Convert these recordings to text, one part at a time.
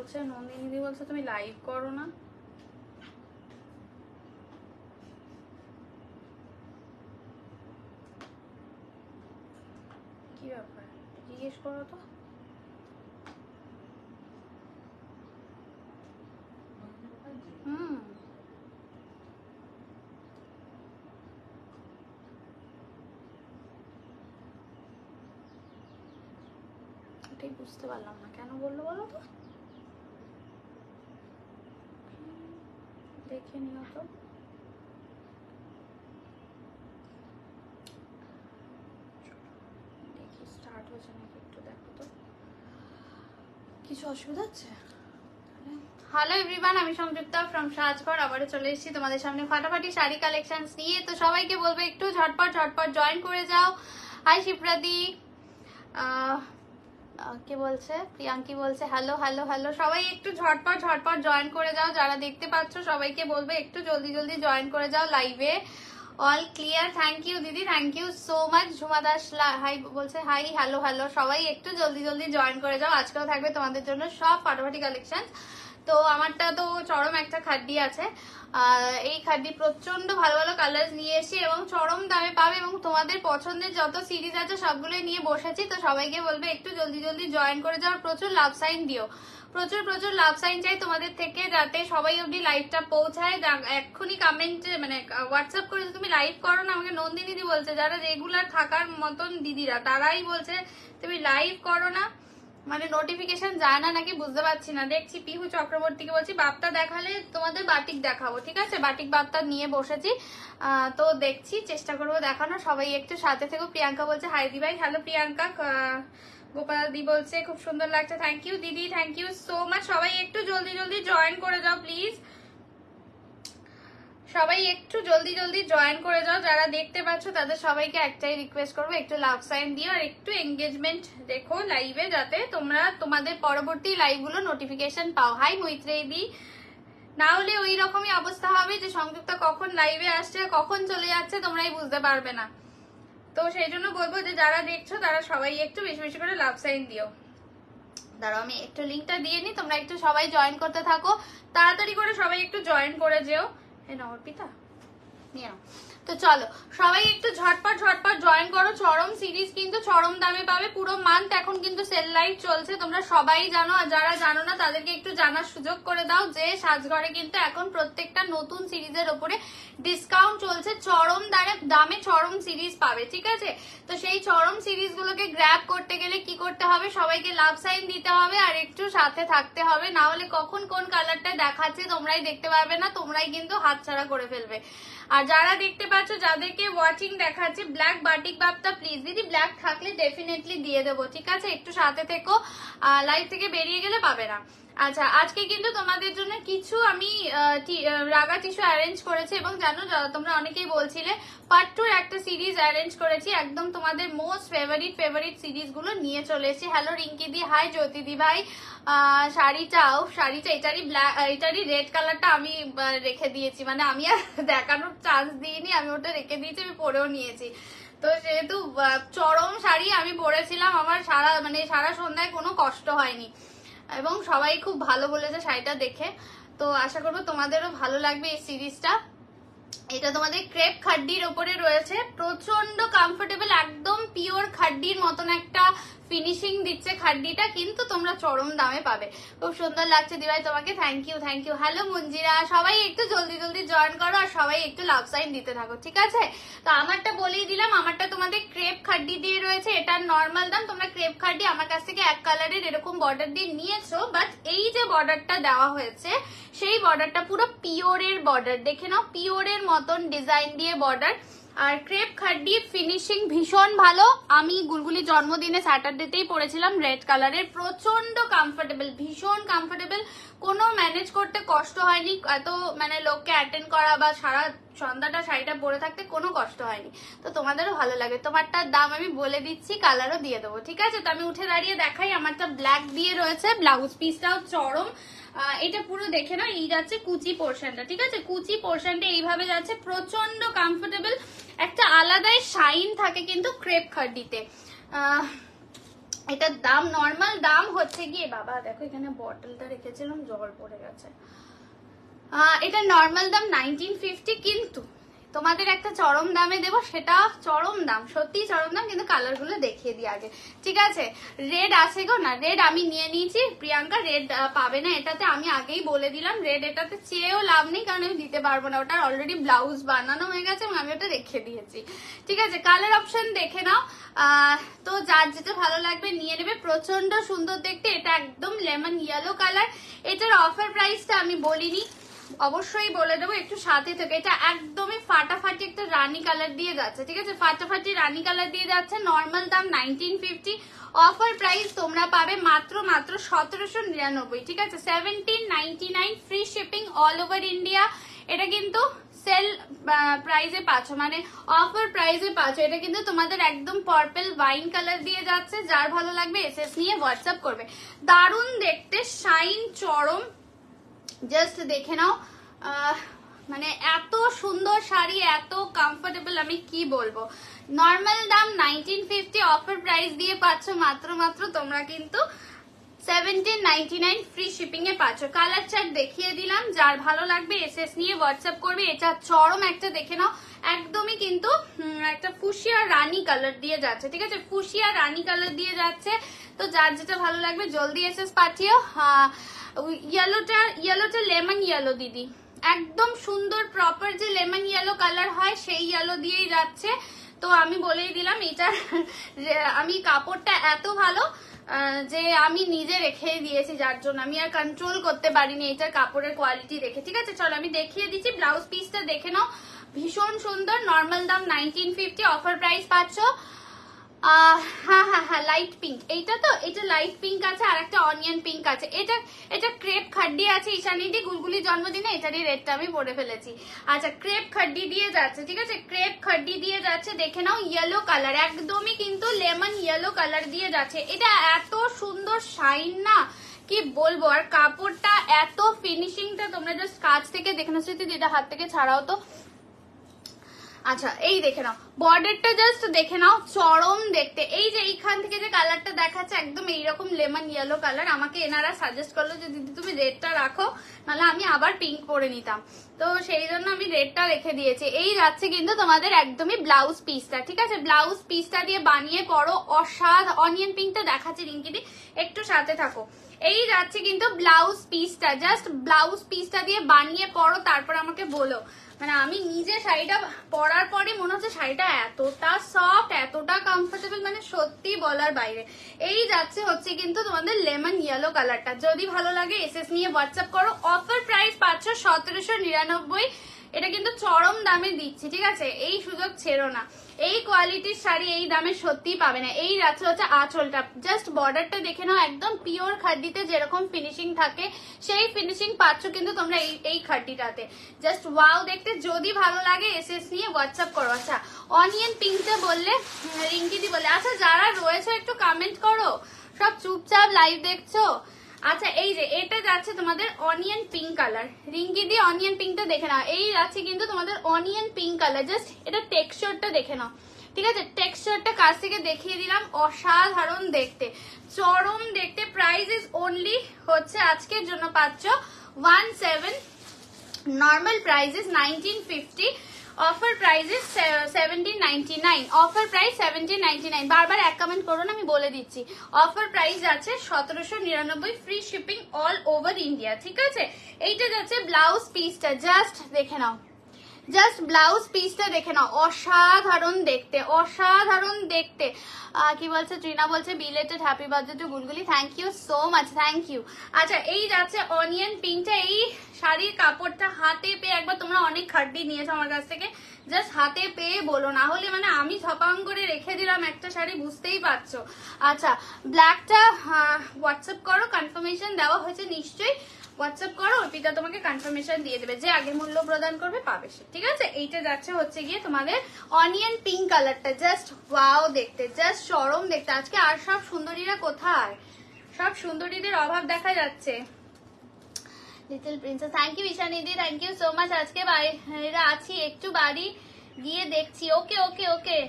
বলছে, নন্দিনী দি বলছে তুমি লাইভ করো না। কি ব্যাপার জিজ্ঞেস করো তো। এটাই বুঝতে পারলাম না কেন বললো বলো তো, দেখে নিও তো। দেখি স্টার্ট হয়েছে নাকি একটু দেখো তো, কিছু অসুবিধা হচ্ছে? হ্যালো এভরিওয়ান, আমি সংযুক্তা ফ্রম সাজঘর আবারও চলে এসেছি তোমাদের সামনে ফাটাফাটি শাড়ি কালেকশনস নিয়ে। তো সবাইকে বলবো একটু ঝটপট ঝটপট জয়েন করে যাও। হাই শিপ্রাদি, কে বলছে, প্রিয়াঙ্কি বলছে হ্যালো হ্যালো হ্যালো। সবাই একটু ঝটপট ঝটপট জয়েন করে যাও, যারা দেখতে পাচ্ছ সবাইকে বলবো একটু জলদি জলদি জয়েন করে যাও লাইভে। অল ক্লিয়ার, থ্যাংক ইউ দিদি, thank you so much. Jhuma Das hi বলছে, হাই হ্যালো হ্যালো। সবাই একটু জলদি জলদি জয়েন করে যাও, আজকেও থাকবে তোমাদের জন্য সব ফাটাফাটি কালেকশন। তো আমারটা তো চরম একটা খাড্ডি আছে, এই খাড্ডি প্রচন্ড ভালো ভালো কালার নিয়ে এসেছি এবং চরম দামে পাবে, এবং তোমাদের পছন্দের যত সিরিজ আছে সবগুলোই নিয়ে বসেছি। তো সবাইকে বলবে একটু জলদি জলদি জয়েন করে যাও, প্রচুর লাভ সাইন দিও, প্রচুর প্রচুর লাভ সাইন চাই তোমাদের থেকে, যাতে সবাই অবধি লাইভটা পৌঁছায়। এক্ষুনি কমেন্টে মানে হোয়াটসঅ্যাপ করে তুমি লাইভ করো না, আমাকে নন্দিনী দি বলছে, যারা রেগুলার থাকার মতন দিদিরা তারাই বলছে তুমি লাইভ করো না, মানে নোটিফিকেশন যায় না নাকি বুঝতে পারছি না। দেখছি পিহু চক্রবর্তীকে বলছি বাপ্তা দেখালে তোমাদের বাটিক দেখাবো, ঠিক আছে? বাটিক বাপ্তা নিয়ে বসেছি, তো দেখছি চেষ্টা করবো দেখানো। সবাই একটু সাথে থেকো। প্রিয়াঙ্কা বলছে হাই দি ভাই, হ্যালো প্রিয়াঙ্কা। গোপাল দি বলছে খুব সুন্দর লাগছে, থ্যাংক ইউ দিদি, থ্যাংক ইউ সো মাচ। সবাই একটু জলদি জলদি জয়েন করে যাও প্লিজ, সবাই একটু জলদি জলদি জয়েন করে যাও। যারা দেখতে পাচ্ছ তাদের সবাইকে একটাই রিকোয়েস্ট করবো, একটু লাভ সাইন দিও আর একটু এঙ্গেজমেন্ট দেখো লাইভে, যাতে তোমরা তোমাদের পরবর্তী লাইভগুলো নোটিফিকেশন পাও। হাই মৈত্রেয়ী দি, না হলে ওই রকমই অবস্থা হবে যে সংযুক্তা কখন লাইভে আসছে কখন চলে যাচ্ছে তোমরাই বুঝতে পারবে না। তো সেই জন্য বলবো যে যারা দেখছো তারা সবাই একটু বেশি বেশি করে লাভ সাইন দিও। দাঁড়াও আমি একটু লিঙ্কটা দিয়ে নিই, তোমরা একটু সবাই জয়েন করতে থাকো, তাড়াতাড়ি করে সবাই একটু জয়েন করে যেও। অর্পিতা নিয়ে, তো চলো সবাই একটু ঝটপট ঝটপট জয়েন করো। চরম সিরিজ কিন্তু চরম দামে পাবে, পুরো মান্থ এখন কিন্তু সেল লাইভ চলছে, তোমরা সবাই জানো। আর যারা জানো না তাদেরকে একটু জানার সুযোগ করে দাও যে সাজঘরে কিন্তু এখন প্রত্যেকটা নতুন সিরিজের ওপরে ডিসকাউন্ট চলছে, চরম দামে চরম সিরিজ পাবে, ঠিক আছে? তো সেই চরম সিরিজ গুলোকে গ্র্যাব করতে গেলে কি করতে হবে, সবাইকে লাভ সাইন দিতে হবে আর একটু সাথে থাকতে হবে, না হলে কখন কোন কালারটা দেখাচ্ছে তোমরাই দেখতে পারবে না, তোমরাই কিন্তু হাতছাড়া করে ফেলবে। আর যারা দেখতে পাচ্ছ যাদেরকে ওয়াচিং দেখাচ্ছে ব্ল্যাক বাটিক বাপ্তা, প্লিজ দিদি ব্ল্যাক থাকলে ডেফিনেটলি দিয়ে দেবো, ঠিক আছে? একটু সাথে থেকো, লাইভ থেকে বেরিয়ে গেলে পাবে না। আচ্ছা, আজকে কিন্তু তোমাদের জন্য কিছু আমি রাগা টিস্যু অ্যারেঞ্জ করেছি, এবং জানো তোমরা অনেকেই বলছিলে পার্ট 2 একটা সিরিজ অ্যারেঞ্জ করেছি, একদম তোমাদের মোস্ট ফেভারিট সিরিজ গুলো নিয়ে চলে এসেছি। হ্যালো রিঙ্কি দি, হাই জ্যোতি দি ভাই। শাড়িটা এটারই রেড কালারটা আমি রেখে দিয়েছি, মানে আমি আর দেখানোর চান্স দিইনি, আমি ওটা রেখে দিয়েছি, আমি পরেও নিয়েছি। তো যেহেতু চরম শাড়ি আমি পরেছিলাম, আমার সারা সন্ধ্যায় কোনো কষ্ট হয়নি, এবং সবাই খুব ভালো বলেছে শাড়িটা দেখে। তো আশা করবো তোমাদেরও ভালো লাগবে এই সিরিজটা। এটা তোমাদের ক্রেপ খাড্ডির ওপরে রয়েছে, প্রচন্ড কমফোর্টেবল, একদম পিওর খাড্ডির মতন একটা ফিনিশিং দিচ্ছে খাড্ডিটা, কিন্তু তোমরা চরম দামে পাবে। খুব সুন্দর লাগছে দিভাই তোমাকে, thank you thank you. Hello Manjira, সবাই একটু জলদি জলদি জয়েন করো আর সবাই একটু লাভ সাইন দিতে থাকো, ঠিক আছে? তো আমারটা বলেই দিলাম, আমারটা তোমাদের ক্রেপ খাড্ডি দিয়ে রয়েছে, এটার নর্মাল দাম। তোমরা ক্রেপ খাড্ডি আমার কাছ থেকে এক কালারের এরকম বর্ডার দিয়ে নিয়েছো, বাট এই যে বর্ডারটা দেওয়া হয়েছে সেই বর্ডারটা পুরো পিওরের বর্ডার, দেখে নাও, পিওরের মতন ডিজাইন দিয়ে বর্ডার। আর ক্রেপ খাড্ডি ফিনিশিং ভীষণ ভালো, আমি গুলগুলি জন্মদিনে স্যাটারডেতেই পরেছিলাম রেড কালারের, প্রচন্ড কমফোর্টেবল, ভীষণ কমফোর্টেবল, কোনো ম্যানেজ করতে কষ্ট হয়নি, এত মানে লোককে অ্যাটেন্ড করা বা সারা সন্ধ্যাটা শাড়িটা পরে থাকতে কোনো কষ্ট হয়নি। তো তোমাদেরও ভালো লাগে। তোমারটার দাম আমি বলে দিচ্ছি, কালারও দিয়ে দেবো, ঠিক আছে? তো আমি উঠে দাঁড়িয়ে দেখাই, আমারটা ব্ল্যাক দিয়ে রয়েছে, ব্লাউজ পিসটাও চরম। এটা পুরো দেখে নাও, এই যাচ্ছে কুচি পোর্শনটা, ঠিক আছে? কুচি পোর্শনটা এইভাবে যাচ্ছে, প্রচন্ড কমফোর্টেবল, একটা আলাদাই শাইন থাকে কিন্তু ক্রেপ খাড্ডিতে। এটার দাম নর্মাল দাম হচ্ছে গিয়ে, বাবা দেখো এখানে বটলটা রেখেছিলাম জল পড়ে গেছে, এটা নর্মাল দাম 1950, কিন্তু তোমাদের একটা চরম দামে দেবো, সেটা চরম দাম, সত্যি চরম দাম, কিন্তু কালার গুলো দেখিয়ে দিই আগে, ঠিক আছে? রেড আছে গো, না রেড আমি নিয়ে নিয়েছি, প্রিয়াঙ্কা রেড পাবে না এটাতে, আমি আগেই বলে দিলাম, রেড এটাতে চেয়েও লাভ নেই, কারণ আমি দিতে পারবো না, ওটার অলরেডি ব্লাউজ বানানো হয়ে গেছে এবং আমি ওটা রেখে দিয়েছি, ঠিক আছে? কালার অপশন দেখে নাও, তো যার যেটা ভালো লাগবে নিয়ে নেবে, প্রচন্ড সুন্দর দেখতে, এটা একদম লেমন ইয়েলো কালার। এটার অফার প্রাইসটা আমি বলিনি, অবশ্যই বলে দেবো, একটু সাথে থেকে। এটা একদমই ফাটাফাটি একটা রানী কালার দিয়ে যাচ্ছে, ঠিক আছে? ফাটাফাটি রানী কালার দিয়ে যাচ্ছে, নর্মাল দাম 1950, অফার প্রাইস তোমরা পাবে মাত্র 1799, ঠিক আছে? 1799, free shipping all over India. এটা কিন্তু সেল প্রাইসে পাচ্ছ, মানে অফার প্রাইসে পাচ্ছ। এটা কিন্তু তোমাদের একদম পার্পল ওয়াইন কালার দিয়ে যাচ্ছে, যার ভালো লাগবে এসএস নিয়ে হোয়াটসঅ্যাপ করবে। দারুণ দেখতে, শাইন চরম, জাস্ট দেখে নাও, মানে এত সুন্দর শাড়ি, এত কমফোর্টেবল, আমি কি বলবো। নর্মাল দাম 1950, অফার প্রাইস দিয়ে পাচ্ছ মাত্র তোমরা কিন্তু 1799, ফ্রি শিপিং এ পাচ্ছ। কালার চার্ট দেখিয়ে দিলাম, যার ভালো লাগবে এসএস নিয়ে হোয়াটসঅ্যাপ করবে। এটা চরম একটা দেখে নাও, একদমই কিন্তু একটা ফুশিয়া রানী কালার দিয়ে যাচ্ছে, ঠিক আছে? ফুশিয়া রানী কালার দিয়ে যাচ্ছে, তো যার যেটা ভালো লাগবে জলদি এসএস পাঠিও। ইয়েলোটা লেমন ইয়েলো দিদি, একদম সুন্দর প্রপার যে লেমন ইয়েলো কালার হয় সেই ইয়েলো দিয়েই যাচ্ছে। তো আমি বলেই দিলাম, এটার আমি কাপড়টা এত ভালো যে আমি নিজে রেখে দিয়েছি, যার জন্য আমি আর কন্ট্রোল করতে পারিনি এটার কাপড়ের কোয়ালিটি দেখে, ঠিক আছে? চলো আমি দেখিয়ে দিচ্ছি, ব্লাউজ পিসটা দেখে নাও, ভীষণ সুন্দর, নর্মাল দাম 1950, অফার প্রাইস পাচ্ছ। হ্যাঁ লাইট পিঙ্ক, এইটা তো, এটা লাইট পিঙ্ক আছে, আর একটা অনিয়ন পিঙ্ক আছে, এটা ক্রেপ খাড্ডি আছে, ঈশানীদি গুলগুলির জন্মদিনে এটারই রেটটা আমি পরে ফেলেছি। আচ্ছা, ক্রেপ খাড্ডি দিয়ে যাচ্ছে, ঠিক আছে? ক্রেপ খাড্ডি দিয়ে যাচ্ছে, দেখে নাও, ইয়েলো কালার, একদমই কিন্তু লেমন ইয়েলো কালার দিয়ে যাচ্ছে। এটা এত সুন্দর শাইন না, কি বলবো, আর কাপড়টা এত ফিনিশিংটা তোমরা জাস্ট কাছ থেকে দেখে নাও। স্মৃতি এটা হাত থেকে ছাড়াও তো। আচ্ছা, এই দেখে নাও, বর্ডারটা জাস্ট দেখে নাও, চরম দেখতে। এই যে এইখান থেকে যে কালারটা দেখাচ্ছে একদম এইরকম লেমন ইয়েলো কালার, আমাকে এনারা সাজেস্ট করলো যে দিদি তুমি রেডটা রাখো, নাহলে আমি আবার পিঙ্ক পরে নিতাম, তো সেই জন্য আমি রেডটা রেখে দিয়েছি। এই যাচ্ছে কিন্তু তোমাদের একদমই ব্লাউজ পিসটা, ঠিক আছে? ব্লাউজ পিসটা দিয়ে বানিয়ে পরো, অসাধারণ। অনিয়ন পিঙ্কটা দেখাচ্ছি রিঙ্কিদি, একটু সাথে থাকো। এই যাচ্ছে কিন্তু ব্লাউজ পিসটা, জাস্ট ব্লাউজ পিসটা দিয়ে বানিয়ে পরো, তারপর আমাকে বলো। মানে আমি নিজে শাড়িটা পরার পরে মনে হচ্ছে শাড়িটা এতটা সফট, এতটা কমফোর্টেবল, মানে সত্যি বলার বাইরে। এই যাচ্ছে হচ্ছে কিন্তু তোমাদের লেমন ইয়েলো কালারটা, যদি ভালো লাগে এসএস নিয়ে হোয়াটসঅ্যাপ করো। অফার প্রাইস পাচ্ছ 1799, এটা কিন্তু চরম দামে দিচ্ছি, ঠিক আছে? এই সুযোগ ছেড়ো না, এই কোয়ালিটির শাড়ি এই দামে সত্যি পাবে না। এই যাচ্ছে হচ্ছে আঁচলটা, জাস্ট বর্ডারটা দেখে নাও, একদম পিওর খাড্ডিতে যেরকম ফিনিশিং থাকে সেই ফিনিশিং পাচ্ছ কিন্তু তোমরা এই খাড্ডিটাতে, জাস্ট ওয়াও দেখতে। যদি ভালো লাগে এসএস নিয়ে হোয়াটসঅ্যাপ করো। আচ্ছা, অনিয়ন পিঙ্কটা বললে, রিঙ্কিদি বলে, আচ্ছা যারা রয়েছে একটু কমেন্ট করো, সব চুপচাপ লাইভ দেখছো। আচ্ছা, এই যে এটা যাচ্ছে তোমাদের অনিয়ন পিঙ্ক কালার, রিঙ্কিদি অনিয়ন পিঙ্কটা দেখে নাও। এই যাচ্ছে কিন্তু তোমাদের অনিয়ন পিঙ্ক কালার, জাস্ট এটা টেক্সচারটা দেখে নাও, ঠিক আছে? টেক্সচারটা কাছ থেকে দেখিয়ে দিলাম, অসাধারণ দেখতে, চরম দেখতে। প্রাইস ইজ অনলি হচ্ছে আজকের জন্য পাচ্ছ 17, normal price is 1950, offer price is 1799, offer price 1799। বারবার এক কমেন্ট করো না, আমি বলে দিচ্ছি, অফার প্রাইস আছে 1799, free shipping all over India, ঠিক আছে? এইটা যাচ্ছে ব্লাউজ পিসটা, জাস্ট দেখে নাও, জাস্ট ব্লাউজ পিসটা দেখে নাও, অসাধারণ দেখতে, অসাধারণ দেখতে। কি বলছে ট্রিনা, বলছে belated happy birthday to Gulguli, thank you so much, thank you. আচ্ছা, এই যাচ্ছে অনিয়ন পিঙ্কটা, এই শাড়ির কাপড়টা হাতে পেয়ে, একবার তোমরা অনেক খাটনি নিয়েছো আমার কাছ থেকে, জাস্ট হাতে পেয়ে বলো, না হলে মানে আমি ছপাং করে রেখে দিলাম একটা শাড়ি, বুঝতেই পারছো। আচ্ছা, ব্ল্যাকটা হোয়াটসঅ্যাপ করো, কনফার্মেশন দেওয়া হয়েছে নিশ্চয়ই, হোয়াটসঅ্যাপ করো, অর্পিতা তোমাকে কনফার্মেশন দিয়ে দেবে, যে আগে মূল্য প্রদান করবে পাবে সে, ঠিক আছে? এইটা যাচ্ছে হচ্ছে গিয়ে তোমাদের অনিয়ন পিঙ্ক কালারটা, জাস্ট ওয়াও দেখতে, জাস্ট চরম দেখতে। আজকে আর সব সুন্দরীরা কোথায়? সব সুন্দরীদের অভাব দেখা যাচ্ছে। লিটল প্রিন্সেস, থ্যাংক ইউ ঈশানীদি, থ্যাংক ইউ সো মাচ। আজকে বাইরে আছি, একটু বাড়ি গিয়ে দেখছি। ওকে ওকে ওকে,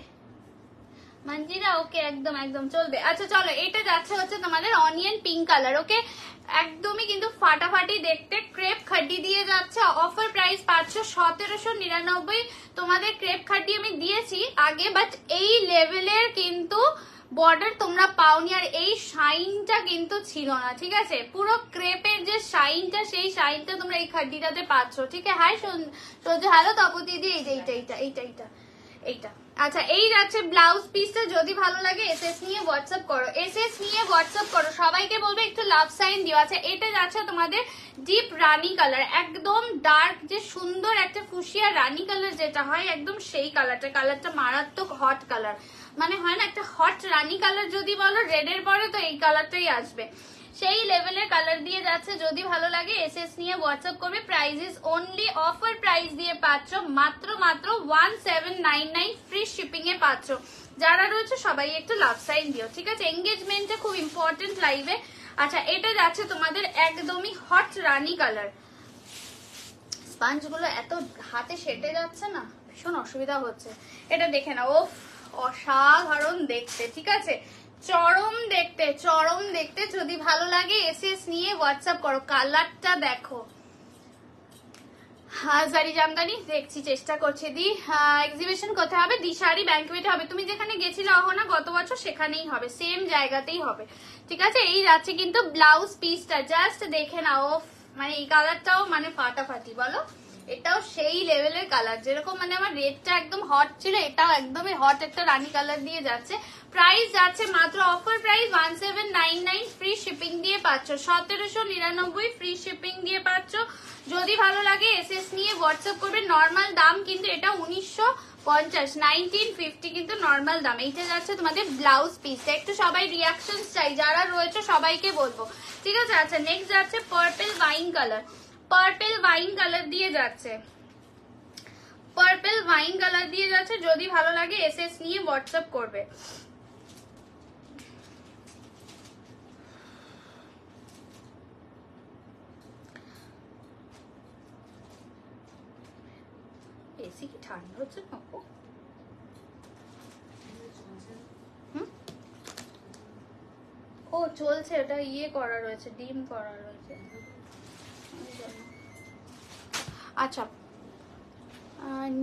মঞ্জিরা ওকে, একদম একদম চলবে। আচ্ছা চলো, এটা যাচ্ছে হচ্ছে তোমাদের অনিয়ন পিঙ্ক কালার। ওকে, একদমই কিন্তু ফাটাফাটি দেখতে, ক্রেপ খাড্ডি দিয়ে যাচ্ছে। অফার প্রাইস পাচ্ছ 1799। তোমাদের ক্রেপ খাড্ডি আমি দিয়েছি আগে, বাট এই লেভেলের কিন্তু বর্ডার তোমরা পাওনি, আর এই শাইনটা কিন্তু ছিল না, ঠিক আছে? পুরো ক্রেপের যে শাইনটা, সেই শাইনটা তোমরা এই খাড্ডিটাতে পাচ্ছ, ঠিক আছে? হাই সহ্য, হ্যালো তপতি দি, এই যে এইটা। আচ্ছা, এই যাচ্ছে ব্লাউজ পিসটা। যদি ভালো লাগে এসএস নিয়ে হোয়াটসঅ্যাপ করো, এসএস নিয়ে হোয়াটসঅ্যাপ করো। সবাইকে বলবে একটু লাভ সাইন দিও। আচ্ছা, এটা যাচ্ছে তোমাদের ডিপ রানী কালার, একদম ডার্ক, যে সুন্দর একটা ফুসিয়া রানী কালার যেটা হয়, একদম সেই কালারটা মারাত্মক হট কালার। মানে হয় না একটা হট রানী কালার, যদি বলো রেডের পরে তো এই কালারটাই আসবে, সেই লেভেলের কালার দিয়ে যাচ্ছে। যদি ভালো লাগে এসএস নিয়ে হোয়াটসঅ্যাপ করবে। Price is only, offer price দিয়ে পাচ্ছ মাত্র 1799, ফ্রি শিপিং এ পাচ্ছ। যারা রয়েছে সবাই একটু লাভ সাইন দিও, ঠিক আছে? এঙ্গেজমেন্টটা খুব ইম্পর্টেন্ট লাইভে। আচ্ছা, এটা যাচ্ছে তোমাদের একদমই হট রানী কালার। স্পঞ্জ গুলো এত হাতে সেটে যাচ্ছে না, ভীষণ অসুবিধা হচ্ছে। এটা দেখে না, ও অসাধারণ দেখতে, ঠিক আছে? চরম দেখতে। যদি ভালো লাগে এসএস নিয়ে হোয়াটসঅ্যাপ করো। কালারটা দেখো, জারি জামদানি দেখছি, চেষ্টা করছি। দি এক্সিবিশন কোথায় হবে? দিশারি ব্যাংকুয়েটে হবে। তুমি যেখানে গেছিলে অহনা গত বছর, সেখানেই হবে, সেম জায়গাতেই হবে, ঠিক আছে? এই যাচ্ছে কিন্তু ব্লাউজ পিসটা, জাস্ট দেখে নাও। মানে এই কালারটাও মানে ফাটাফাটি, বলো? এটাও সেই লেভেলের কালার, যেরকম মানে আমার রেডটা একদম হট ছিল, এটাও একদমই হট একটা রানী কালার দিয়ে যাচ্ছে। প্রাইস যাচ্ছে মাত্র, অফার প্রাইস 1799, ফ্রি শিপিং দিয়ে পাচ্ছ। 1799 ফ্রি শিপিং দিয়ে পাচ্ছ। যদি ভালো লাগে এসএস নিয়ে হোয়াটসঅ্যাপ করবে। নর্মাল দাম কিন্তু এটা 1950, 1950 কিন্তু নর্মাল দাম। এইটা যাচ্ছে তোমাদের ব্লাউজ পিসটা। একটু সবাই রিয়াকশন চাই, যারা রয়েছে সবাইকে বলবো, ঠিক আছে? আচ্ছা, নেক্সট যাচ্ছে purple wine colour. Purple wine colour দিয়ে যাচ্ছে, পার্পল ওয়াইন কালার দিয়ে যাচ্ছে। যদি ভালো লাগে এসএস নিয়ে হোয়াটসঅ্যাপ করবে। এসি কি ঠান্ডা হচ্ছে না? ও চলছে, ওটা ইয়ে করা রয়েছে, ডিম করা রয়েছে। আচ্ছা,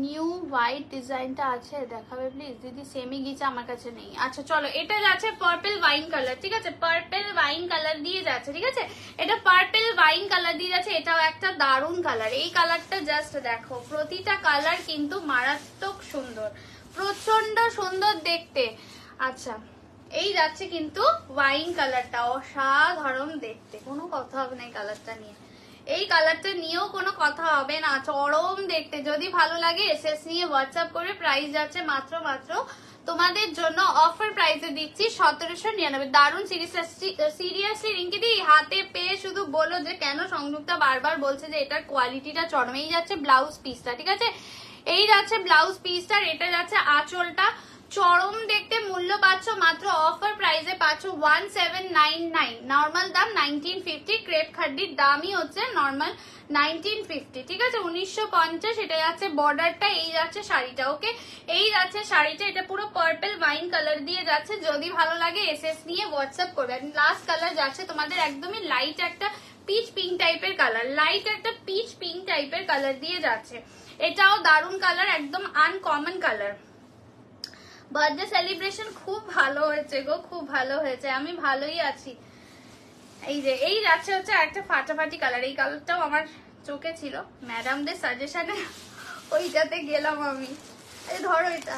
নিউ হোয়াইট ডিজাইনটা আছে, দেখাবে প্লিজ দিদি? সেমি গিচা আমার কাছে নেই। আচ্ছা চলো, এটা যাচ্ছে পার্পল ওয়াইন কালার, ঠিক আছে? পার্পল ওয়াইন কালার দিয়ে যাচ্ছে, ঠিক আছে? এটা পার্পল ওয়াইন কালার দিয়ে যাচ্ছে। এটাও একটা দারুণ কালার। এই কালারটা জাস্ট দেখো, প্রতিটা কালার কিন্তু মারাত্মক সুন্দর, প্রচন্ড সুন্দর দেখতে। আচ্ছা, এই যাচ্ছে কিন্তু ওয়াইন কালারটা, অসাধারণ দেখতে, কোনো কথা হবে না এই কালারটা নিয়ে। এই কালারটা নিয়েও কোনো কথা হবে না, চরম দেখতে। যদি ভালো লাগে এসএস নিয়ে হোয়াটসঅ্যাপ করে। প্রাইস যাচ্ছে মাত্র তোমাদের জন্য অফার প্রাইসে দিচ্ছি 1799। দারুণ। সিরিয়াসলি রিঙ্কিদি হাতে পেয়ে শুধু বলো যে কেন সংযুক্তা বারবার বলছে যে এটার কোয়ালিটিটা চরম। এই যাচ্ছে ব্লাউজ পিসটা, ঠিক আছে? এই যাচ্ছে ব্লাউজ পিসটার, এটা যাচ্ছে আঁচলটা, চরম দেখতে। মূল্য পাচ্ছ মাত্র অফার প্রাইসে পাচ্ছ 1799। নর্মাল দাম 1950, ক্রেপ খাড্ডির দামই হচ্ছে নর্মাল 1950, ঠিক আছে? 1950। এটা যাচ্ছে বর্ডারটা, এই যাচ্ছে শাড়িটা। ওকে, এই যাচ্ছে শাড়িটা, এটা পুরো পার্পল ওয়াইন কালার দিয়ে যাচ্ছে। যদি ভালো লাগে এসএস নিয়ে হোয়াটসঅ্যাপ করবে। লাস্ট কালার যাচ্ছে তোমাদের একদমই লাইট একটা পিচ পিঙ্ক টাইপের কালার, লাইট একটা পিচ পিঙ্ক টাইপের কালার দিয়ে যাচ্ছে। এটাও দারুণ কালার, একদম আনকমন কালার। বার্থডে সেলিব্রেশন খুব ভালো হয়েছে গো, খুব ভালো হয়েছে, আমি ভালোই আছি। এই যে এই যাচ্ছে হচ্ছে একটা ফাটাফাটি কালার। এই কালারটাও আমার চোখে ছিল, ম্যাডামদের সাজেশনে ওইটাতে গেলাম আমি। এই ধরো, এটা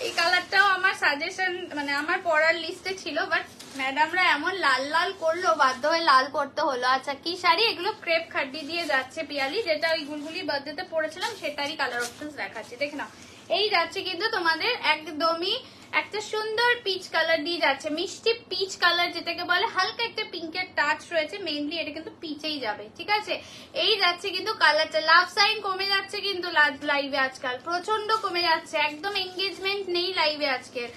এই কালারটাও আমার সাজেশন, মানে আমার পড়ার লিস্টে ছিল, বাট ম্যাডামরা এমন লাল লাল করলো, বাধ্য হয়ে লাল করতে হলো। আচ্ছা, কি শাড়ি এগুলো? ক্রেপ খাড্ডি দিয়ে যাচ্ছে পিয়ালি, যেটা ওই গুলগুলি বার্থডেতে পড়েছিলাম সেটারই কালার অপশনস দেখাচ্ছি, দেখে নাও। এই যাচ্ছে কিন্তু তোমাদের একদমই একটা সুন্দর পিচ কালার দিয়ে যাচ্ছে, মিষ্টি পিচ কালার যেটাকে বলে, হালকা একটা পিঙ্কের টাচ রয়েছে। মেইনলি এটা কিন্তু পিচেই যাবে, ঠিক আছে? এই যাচ্ছে কিন্তু কালারটা। লাভ সাইন কমে যাচ্ছে কিন্তু লাইভে আজকাল, প্রচন্ড কমে যাচ্ছে, একদম এঙ্গেজমেন্ট নেই লাইভে আজকের।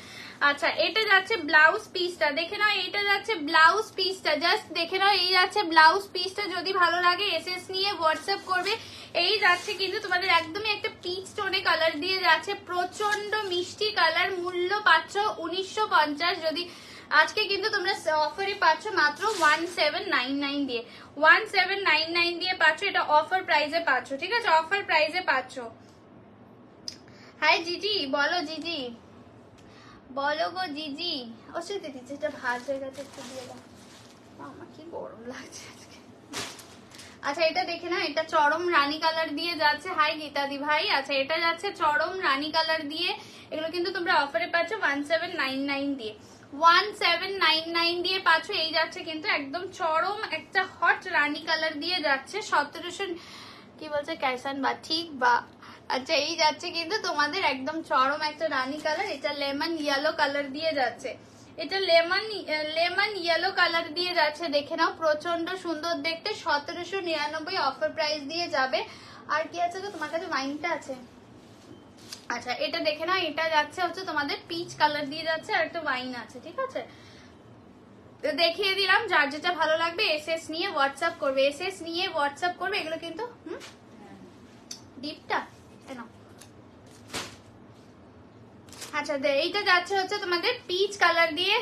আচ্ছা এটা যাচ্ছে ব্লাউজ পিসটা, দেখে নাও এটা যাচ্ছে ব্লাউজ পিসটা, জাস্ট দেখে নাও এই যাচ্ছে ব্লাউজ পিসটা। যদি ভালো লাগে এসএস নিয়ে হোয়াটসঅ্যাপ করবে। এই যাচ্ছে কিন্তু তোমাদের একদমই একটা পিচ টোনে কালার দিয়ে যাচ্ছে, প্রচন্ড মিষ্টি কালার। মূল্য পাচ্ছ 1950, যদি আজকে কিন্তু তোমরা অফারে পাচ্ছ মাত্র 1799 দিয়ে, 1799 দিয়ে পাচ্ছ, এটা অফার প্রাইসে পাচ্ছ, ঠিক আছে, অফার প্রাইসে পাচ্ছ। হাই জিজি, বলো জিজি, বলো গো জিজি। ও সেটা দিচ্ছে, এটা ভাজ হয়ে গেছে, একটু দিয়ে দাও। আমার কি গরম লাগছে আজকে। আচ্ছা এটা দেখে না, এটা চরম রানী কালার দিয়ে যাচ্ছে। হাই গীতাদি ভাই। আচ্ছা এটা যাচ্ছে চরম রানী কালার দিয়ে, এগুলো কিন্তু তোমরা অফারে পাচ্ছ 1799 দিয়ে, 1799 দিয়ে পাচ্ছ। এই যাচ্ছে কিন্তু একদম চরম একটা হট রানী কালার দিয়ে যাচ্ছে, 1700 কি বলছে ক্যাশন বা ঠিক বা। আচ্ছা এই যাচ্ছে কিন্তু তোমাদের একদম চরম একটা রানী কালার, এটা লেমন ইয়েলো কালার দিয়ে যাচ্ছে, এটা লেমন ইয়েলো কালার দিয়ে যাচ্ছে, দেখে নাও প্রচন্ড সুন্দর দেখতে, 1799 অফার প্রাইস দিয়ে যাবে। আর কি আছে তো তোমার কাছে? ওয়াইনটা আছে। আচ্ছা এটা দেখে নাও, এটা যাচ্ছে হচ্ছে তোমাদের পিচ কালার দিয়ে যাচ্ছে, আর একটা ওয়াইন আছে, ঠিক আছে। তো দেখিয়ে দিলাম, যার যেটা ভালো লাগবে এসএস নিয়ে হোয়াটসঅ্যাপ করবে, এসএস নিয়ে হোয়াটসঅ্যাপ করবে। এগুলো কিন্তু ডিপটা না। আচ্ছা এইটা যাচ্ছে হচ্ছে তোমাদের পিচ কালার দিয়ে,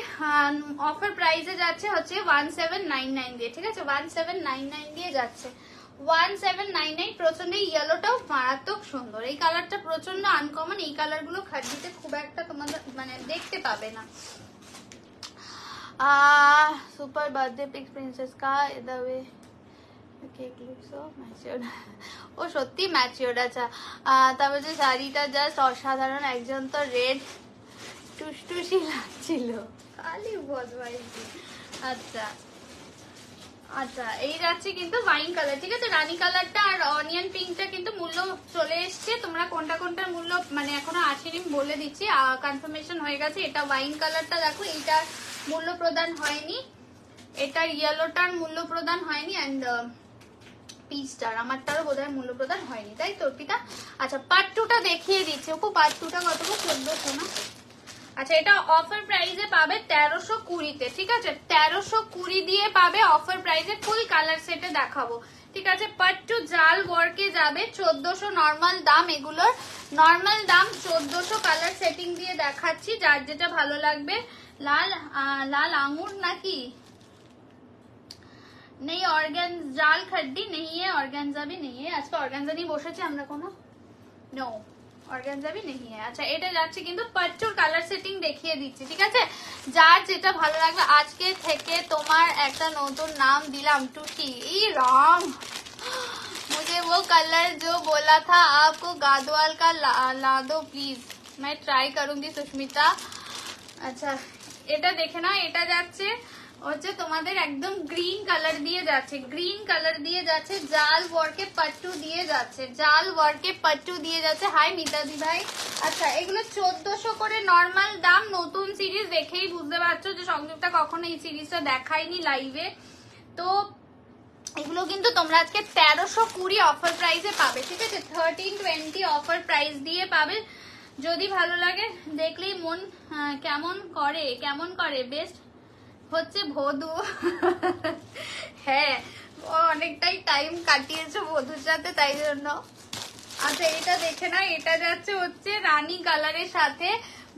অফার প্রাইসে যাচ্ছে হচ্ছে 1799 দিয়ে, ঠিক আছে, 1799 দিয়ে যাচ্ছে, 1799। প্রচন্ড ইয়েলোটাও মারাত্মক সুন্দর, এই কালারটা প্রচন্ড আনকমন, এই কালার গুলো খাদ্যতে খুব একটা তোমাদের মানে দেখতে পাবে না। সুপার বার্থডে পিক প্রিন্সেস কা the way cake looks so matured. ও সত্যি ম্যাচিওর্ড। আচ্ছা তারপর যে শাড়িটা জাস্ট অসাধারণ, একজন তো রেড টুসটুসি লাগছিল, খালি বদমাইশি। আচ্ছা আচ্ছা এই যাচ্ছে কিন্তু ওয়াইন কালার, ঠিক আছে, রানী কালারটা আর অনিয়ন পিঙ্কটা কিন্তু মূল্য চলে এসছে। তোমরা কোনটা কোনটার মূল্য মানে এখনো আসেনি বলে দিচ্ছি, কনফার্মেশন হয়ে গেছে। এটা ওয়াইন কালারটা দেখো, এইটার মূল্য প্রদান হয়নি, এটার ইয়েলোটার মূল্য প্রদান হয়নি, অ্যান্ড পিচটার আমারটারও বোধহয় মূল্য প্রদান হয়নি, তাই তো অর্পিতা? আচ্ছা পার্ট 2টা দেখিয়ে দিচ্ছি। ওপো পার্ট 2টা কত? 1400 না? আচ্ছা এটা অফার প্রাইসে পাবে 1320-তে, ঠিক আছে, 1320 দিয়ে পাবে অফার প্রাইসে। ফুল কালার সেটে দেখাবো, ঠিক আছে। পার্ট 2 জাল ওয়ার্কে যাবে, 1400 নর্মাল দাম, এগুলোর নর্মাল দাম 1400। কালার সেটিং দিয়ে দেখাচ্ছি, যার যেটা ভালো লাগবে। লাল লাল আঙুর নাকি নেই? অর্গান জাল खड्डी नहीं है, ऑर्गेन्जा भी नहीं है। আজকে অর্গানজা নিয়ে বসেছি আমরা, কোনো নো অর্গানজা भी नहीं है। আচ্ছা এটা যাচ্ছে কিন্তু পাট্টুর কালার সেটিং দেখিয়ে দিচ্ছি, ঠিক আছে, যার যেটা ভালো লাগবে। আজকে থেকে তোমার একটা নতুন নাম দিলাম, টুটি। ই রাম, मुझे वो कलर जो बोला था आपको गादवाल का ला दो प्लीज, मैं ट्राई करूंगी सुष्मिता। আচ্ছা এটা দেখে না, এটা যাচ্ছে হচ্ছে তোমাদের একদম গ্রিন কালার দিয়ে যাচ্ছে, গ্রিন কালার দিয়ে যাচ্ছে, জাল ওয়ার্কে পাট্টু দিয়ে যাচ্ছে, জাল ওয়ার্কে পাট্টু দিয়ে যাচ্ছে। হাই মিতাদি ভাই। আচ্ছা এগুলো 1400 করে নর্মাল দাম। নতুন সিরিজ দেখেই বুঝতে পারছো যে সংযুক্তা কখনো এই সিরিজটা দেখায়নি লাইভে, তো এগুলো কিন্তু তোমরা আজকে 1320 অফার প্রাইসে পাবে, ঠিক আছে, 1320 অফার প্রাইস দিয়ে পাবে। যদি ভালো লাগে দেখলেই মন কেমন করে বেস্ট হচ্ছে ভদু। হ্যাঁ অনেকটাই টাইম কাটিয়েছো ভদুর সাথে, তাই জন্য। আচ্ছা এটা দেখে না, এটা যাচ্ছে হচ্ছে রানী কালারের সাথে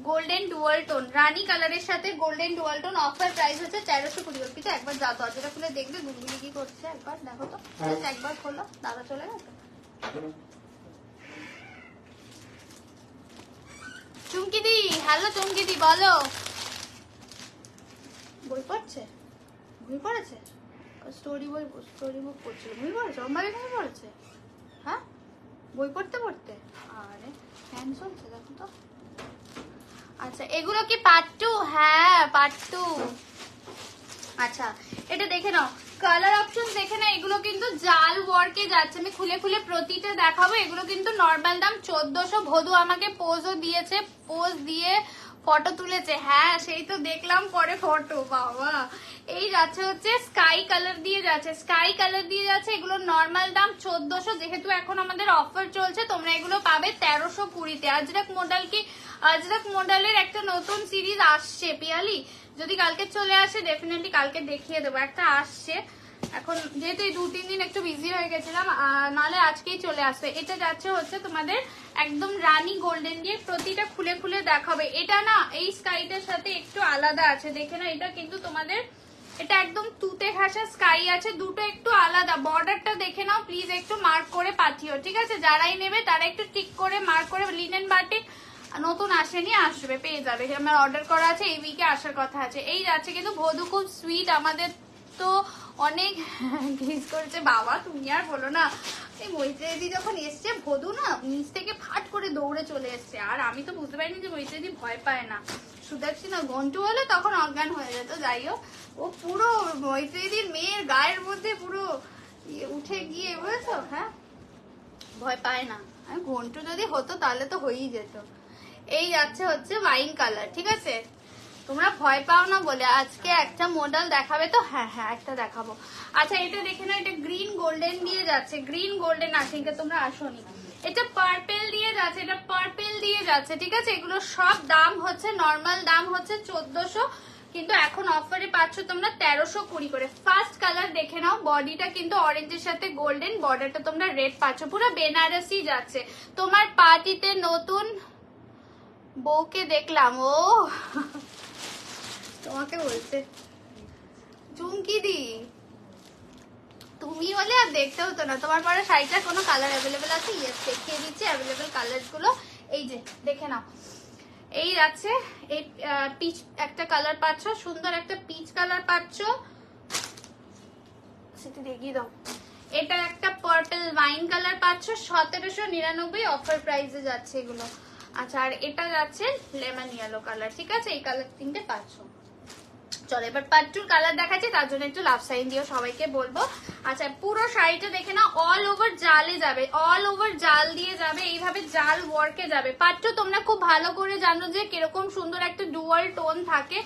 গোল্ডেন ডুয়াল টোন, রানী কালারের সাথে golden dual tone, offer price হচ্ছে 1320। কিন্তু একবার যা দরজাটা খুলে দেখবে গুলগুলি কি করছে, একবার দেখো তো, একবার খোলো। দাদা চলে গেছে। চুমকিদি, হ্যালো চুমকিদি, বলো। বই পড়ছে? বই পড়েছে? স্টোরি বুক পড়ছিল, বই পড়েছে? অম্বারে বই পড়েছে? হ্যাঁ বই পড়তে পড়তে, আরে ফ্যান চলছে দেখো তো। আচ্ছা এগুলো কি পার্ট 2? হ্যাঁ পার্ট 2। আচ্ছা এটা দেখে নাও, কালার অপশন দেখে না, এগুলো কিন্তু জাল ওয়ার্কে যাচ্ছে। আমি খুলে খুলে প্রতিটা দেখাবো। এগুলো কিন্তু নর্মাল দাম 1400। ভদু আমাকে পোজও দিয়েছে, পোজ দিয়ে ফটো তুলেছে। হ্যাঁ সেই তো দেখলাম পরে ফটো। বাবা এই যাচ্ছে হচ্ছে স্কাই কালার দিয়ে যাচ্ছে, স্কাই কালার দিয়ে যাচ্ছে। এগুলো নর্মাল দাম 1400, যেহেতু এখন আমাদের অফার চলছে তোমরা এগুলো পাবে 1320-তে। আজরাক মডেল কি আজরাক মডেলের একটা নতুন সিরিজ আসছে পিয়ালি, যদি কালকে চলে আসে ডেফিনেটলি কালকে দেখিয়ে দেবো। একটা আসছে এখন, যেহেতু এই 2-3 দিন একটু বিজি হয়ে গেছিলাম, নাহলে আজকেই চলে আসবে। এটা যাচ্ছে হচ্ছে তোমাদের একদম রানী গোল্ডেন দিয়ে, প্রতিটা খুলে খুলে দেখাবে। এটা না এই স্কাইটার সাথে একটু আলাদা আছে, দেখে না, এটা কিন্তু তোমাদের এটা একদম তুতে ঘাসা স্কাই আছে, দুটো একটু আলাদা। বর্ডারটা দেখে নাও প্লিজ, একটু মার্ক করে পাঠিও, ঠিক আছে? যারাই নেবে তারা একটু টিক করে মার্ক করে। লিনেন বাটিক নতুন আসেনি, আসবে, পেয়ে যাবে। আমার অর্ডার করা আছে, এই উইকে আসার কথা আছে। এই যাচ্ছে কিন্তু ভদু, খুব সুইট, আমাদের তো অনেক গিজ করেছে বাবা, তুমি আর বলো না। এই মৈত্রেয়দি যখন এসছে ভদু না নিচ থেকে ফাট করে দৌড়ে চলে এসছে, আর আমি তো বুঝতে পারিনি যে মৈত্রেয়দি ভয় পায় না। সুদাচ্ছি না ঘন্টু হলে তখন অজ্ঞান হয়ে যেত। যাই হোক, ও পুরো মৈত্রেয়দির মেয়ের গায়ের মধ্যে পুরো উঠে গিয়ে, বুঝেছো? হ্যাঁ, ভয় পায় না। আমি ঘন্টু যদি হতো তাহলে তো হয়েই যেত। এই যাচ্ছে হচ্ছে ওয়াইন কালার, ঠিক আছে? তোমরা ভয় পাও না বলে আজকে একটা মডেল দেখাবে তো? হ্যাঁ হ্যাঁ, একটা দেখাবো। আচ্ছা, এটা দেখে না, এটা গ্রিন গোল্ডেন দিয়ে যাচ্ছে, গ্রিন গোল্ডেন আসে, তোমরা আসোনি। এটা পার্পেল দিয়ে যাচ্ছে, এটা পার্পেল দিয়ে যাচ্ছে, ঠিক আছে? এগুলো সব দাম হচ্ছে, নর্মাল দাম হচ্ছে 1400, কিন্তু এখন অফারে পাচ্ছ তোমরা 1320 করে। ফার্স্ট কালার দেখে নাও, বডিটা কিন্তু অরেঞ্জের সাথে গোল্ডেন, বর্ডারটা তোমরা রেড পাচ্ছ, পুরো বেনারসি যাচ্ছে। তোমার পার্টিতে নতুন বউকে দেখলাম, ও তোমাকে বলছে চুমকি দি, তুমি হলে আর দেখতে হতো না। তোমার পরে শাড়িটার কোনো কালার অ্যাভেলেবেল আছে? ইয়েস, দেখিয়ে দিচ্ছি অ্যাভেলেবেল কালার গুলো। এই যে দেখে নাও, এই আছে, এই পিচ একটা কালার পাচ্ছ, সুন্দর একটা পিচ কালার পাচ্ছ, সেটা দেখিয়ে দাও। এটা একটা পার্পল ওয়াইন কালার পাচ্ছ, 1799 অফার প্রাইসে যাচ্ছে এগুলো। আচ্ছা, আর এটা যাচ্ছে লেমন ইয়েলো কালার, ঠিক আছে? এই কালার তিনটে পাচ্ছ। চলো এবার পাট্টুর কালার দেখাচ্ছি, তার জন্য একটু লাভ সাইন দিও, সবাইকে বলবো। আচ্ছা, পুরো শাড়িটা দেখে না, অল ওভার জালে যাবে, অল ওভার জাল দিয়ে যাবে, এইভাবে জাল ওয়ার্কে যাবে। পাট্টু তোমরা খুব ভালো করে জানো যে কিরকম সুন্দর একটা ডুয়াল টোন থাকে।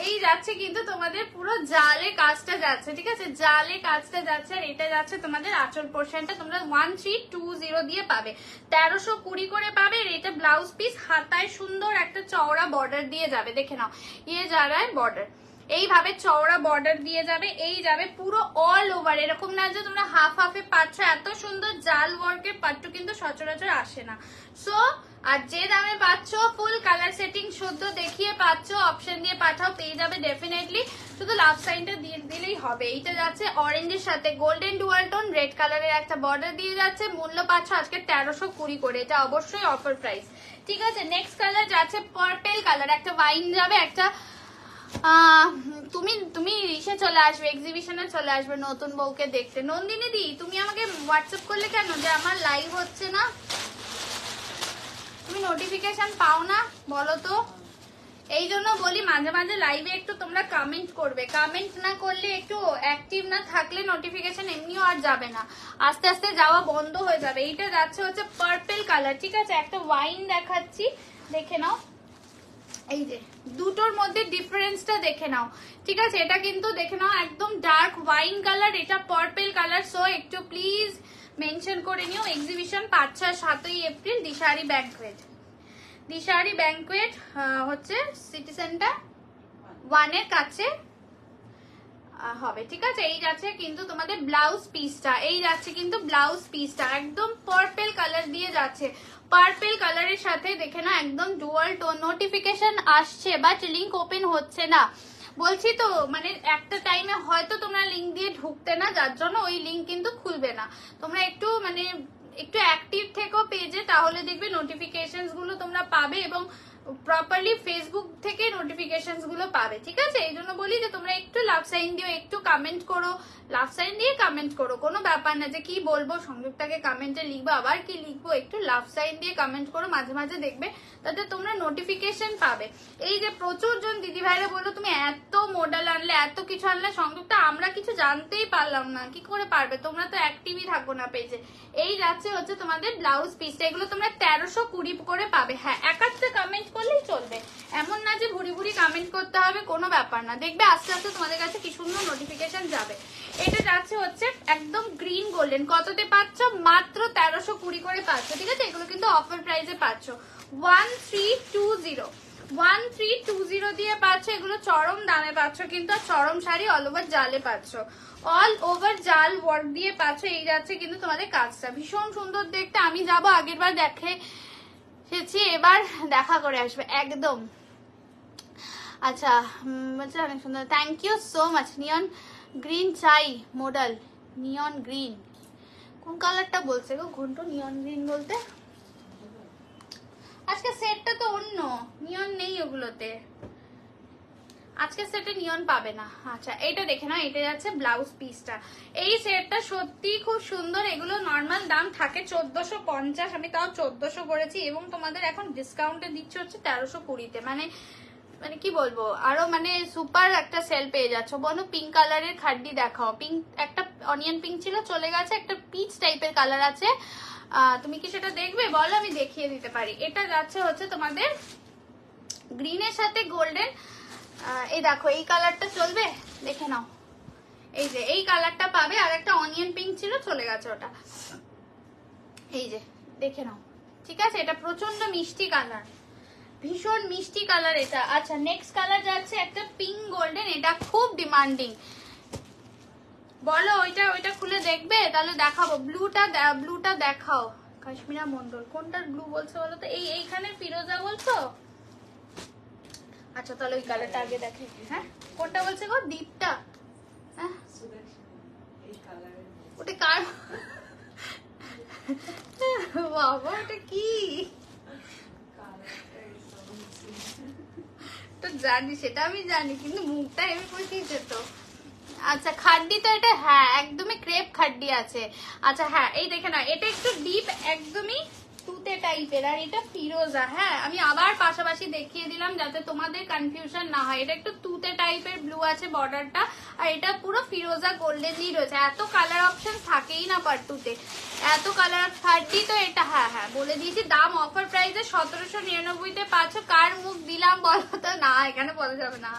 এই যাচ্ছে কিন্তু তোমাদের পুরো জালে কাজটা যাচ্ছে, ঠিক আছে? জালে কাজটা যাচ্ছে। আর এটা যাচ্ছে তোমাদের আঁচল পোর্শনটা, তোমরা 1320 দিয়ে পাবে, 1320 করে পাবে। আর এটা ব্লাউজ পিস, হাতায় সুন্দর একটা চওড়া বর্ডার দিয়ে যাবে, দেখে নাও, ইয়ে যারায় বর্ডার, এইভাবে চওড়া বর্ডার দিয়ে যাবে। এই যাবে পুরো অল ওভার, এরকম না যে তোমরা হাফ হাফে পাচ্ছ। এত সুন্দর জাল ওয়ার্কের পাট্টু কিন্তু সচরাচর আসে না। সো আর যে দামে পাচ্ছ, ফুল কালার সেটিং শুদ্ধ দেখিয়ে পাচ্ছ, অপশন দিয়ে পাঠাও, পেয়ে যাবে ডেফিনেটলি। শুধু লাভ সাইনটা দিয়ে দিলেই হবে। এইটা যাচ্ছে অরেঞ্জের সাথে গোল্ডেন ডুয়াল টোন, রেড কালারের একটা বর্ডার দিয়ে যাচ্ছে। মূল্য পাচ্ছ আজকে 1320 করে, এটা অবশ্যই অফার প্রাইস, ঠিক আছে? নেক্সট কালার যাচ্ছে পার্পেল কালার, একটা ওয়াইন যাবে, একটা তুমি ইসে চলে আসবে, এক্সিবিশনে চলে আসবে নতুন বউকে দেখতে। নন্দিনী দি, তুমি আমাকে হোয়াটসঅ্যাপ করলে কেন যে আমার লাইভ হচ্ছে না? তুমি নোটিফিকেশন পাও না বলো তো? এই জন্য বলি মাঝে মাঝে লাইভে একটু তোমরা কমেন্ট করবে, কমেন্ট না করলে, একটু অ্যাক্টিভ না থাকলে নোটিফিকেশন এমনিও আর যাবে না, আস্তে আস্তে যাওয়া বন্ধ হয়ে যাবে। এইটা যাচ্ছে হচ্ছে পার্পেল কালার, ঠিক আছে? একটা ওয়াইন দেখাচ্ছি, দেখে নাও। এই যে দুটোর মধ্যে ডিফারেন্সটা দেখে নাও, ঠিক আছে? এটা কিন্তু দেখে নাও একদম ডার্ক ওয়াইন কালার, এটা পার্পেল কালার। সো একটু প্লিজ মেনশন করে নিও। এক্সিবিশন 5-7 এপ্রিল, দিশারি ব্যাংকুয়েট, দিশারি ব্যাংকুয়েট হচ্ছে সিটি সেন্টার 1-এর কাছে হবে, ঠিক আছে? এই যাচ্ছে কিন্তু তোমাদের ব্লাউজ পিসটা, এই যাচ্ছে কিন্তু ব্লাউজ পিসটা একদম পার্পেল কালার দিয়ে যাচ্ছে। পার্পেল কালারের সাথে দেখে না একদম ডুয়াল টোন। নোটিফিকেশন আসছে বাট লিংক ওপেন হচ্ছে না, বলছি তো, মানে একটা টাইমে হয়তো তোমরা লিংক দিয়ে ঢুকতে না, যার জন্য ওই লিংক কিন্তু খুলবে না। তোমরা একটু মানে একটু অ্যাক্টিভ থেকো পেজে, তাহলে দেখবে নোটিফিকেশনস গুলো তোমরা পাবে এবং প্রপারলি ফেসবুক থেকে নোটিফিকেশনস গুলো পাবে, ঠিক আছে? এই জন্য বলি যে তোমরা একটু লাভ সাইন দিও, একটু কমেন্ট করো, লাভ সাইন দিয়ে কমেন্ট করো, কোনো ব্যাপার না যে কি বলবো সংযুক্তাকে কমেন্টে লিখবো, আবার কি লিখবো, একটু লাভ সাইন দিয়ে কমেন্ট করো মাঝে মাঝে, দেখবে তাতে তোমরা নোটিফিকেশন পাবে। এই যে প্রচুর জন দিদি ভাইরা বললো তুমি এত মডেল আনলে, এত কিছু আনলে সংযুক্তা, আমরা কিছু জানতেই পারলাম না। কি করে পারবে, তোমরা তো অ্যাক্টিভই থাকো না পেজে। এই যাচ্ছে হচ্ছে তোমাদের ব্লাউজ পিসটা, এগুলো তোমরা 1320 করে পাবে। হ্যাঁ, একটা কমেন্ট করলেই চলবে, এমন না যে ভুরি ভুরি কমেন্ট করতে হবে, কোনো ব্যাপার না। দেখবে আস্তে আস্তে তোমাদের কাছে কি সুন্দর নোটিফিকেশন যাবে। এটা যাচ্ছে হচ্ছে একদম গ্রিন গোল্ডেন, কততে পাচ্ছ? মাত্র 1320 করে পাচ্ছ, ঠিক আছে? এগুলো কিন্তু অফার প্রাইসে পাচ্ছ। 1320 1320 দিয়ে পাচ্ছ। এগুলো চরম দামে পাচ্ছ কিন্তু, আর চরম শাড়ি অল ওভার জালে পাচ্ছ, অল ওভার জাল ওয়ার্ক দিয়ে পাচ্ছ। এই যাচ্ছে কিন্তু তোমাদের কাজটা ভীষণ সুন্দর দেখতে। আমি যাবো, আগের বার দেখেছি, এবার দেখা করে আসবে একদম। আচ্ছা বলছে অনেক সুন্দর, thank you so much. Neon green চাই মডেল, নিয়ন গ্রিন কোন কালারটা বলছে গো ঘন্টু? নিয়ন গ্রিন বলতে আজকে সেটটা তো অন্য, নিয়ন নেই ওগুলোতে, আজকে সেটে নিয়ন পাবে না। আচ্ছা এটা দেখে না, এটা যাচ্ছে ব্লাউজ পিসটা। এই সেটটা সত্যি খুব সুন্দর। এগুলো নর্মাল দাম থাকে 1450, আমি তাও 1400 করেছি, এবং তোমাদের এখন ডিসকাউন্টে দিচ্ছে হচ্ছে 1320-তে। মানে কি বলবো, আরো মানে সুপার একটা সেল পেয়ে যাচ্ছ। বলো পিঙ্ক কালারের খাড্ডি দেখাও। পিঙ্ক, একটা অনিয়ন পিঙ্ক ছিল চলে গেছে, একটা পিচ টাইপের কালার আছে, তুমি কি সেটা দেখবে বলো, আমি দেখিয়ে দিতে পারি। এটা যাচ্ছে হচ্ছে তোমাদের গ্রিনের সাথে গোল্ডেন। এই দেখো এই কালারটা চলবে, দেখে নাও, এই যে এই কালারটা পাবে। আর একটা অনিয়ন পিঙ্ক ছিল চলে গেছে ওটা, এই যে দেখে নাও, ঠিক আছে। এটা প্রচন্ড মিষ্টি কালার, ভীষণ মিষ্টি কালার এটা। আচ্ছা নেক্সট কালার যাচ্ছে একটা পিঙ্ক গোল্ডেন, এটা খুব ডিমান্ডিং। বলো ওইটা খুলে দেখবে, তাহলে দেখাবো। ব্লুটা দেখাও। কাশ্মীরা মন্ডল কোনটার ব্লু বলছো বলো তো? এইখানে ফিরোজা বলছো? আচ্ছা তাহলে ওই কালারটা আগে দেখে। হ্যাঁ কোনটা বলছে গো? ডিপটা? হ্যাঁ ওটা কার বাবা, ওটা কি? তো জানি, সেটা আমি জানি, কিন্তু মুখটা এমনি করে দিয়েছে তো। আচ্ছা খাড্ডি তো এটা, হ্যাঁ একদমই ক্রেপ খাড্ডি আছে। আচ্ছা হ্যাঁ এই দেখে না, এটা একটু ডিপ একদমই তুতে টাইপের, আর এটা ফিরোজা। হ্যাঁ আমি আবার পাশাপাশি দেখিয়ে দিলাম যাতে তোমাদের কনফিউশন না হয়। এটা একটু তুতে টাইপের ব্লু আছে বর্ডারটা, আর এটা পুরো ফিরোজা গোল্ডেন দিয়ে রয়েছে। এত কালার অপশন থাকেই না পার্ট টুতে, এত কালার। খাড্ডি তো এটা, হ্যাঁ বলে দিয়েছি। দাম অফার প্রাইসে 1799-তে পাচ্ছ। কার মুখ দিলাম বলো তো? না এখানে বলা যাবে না,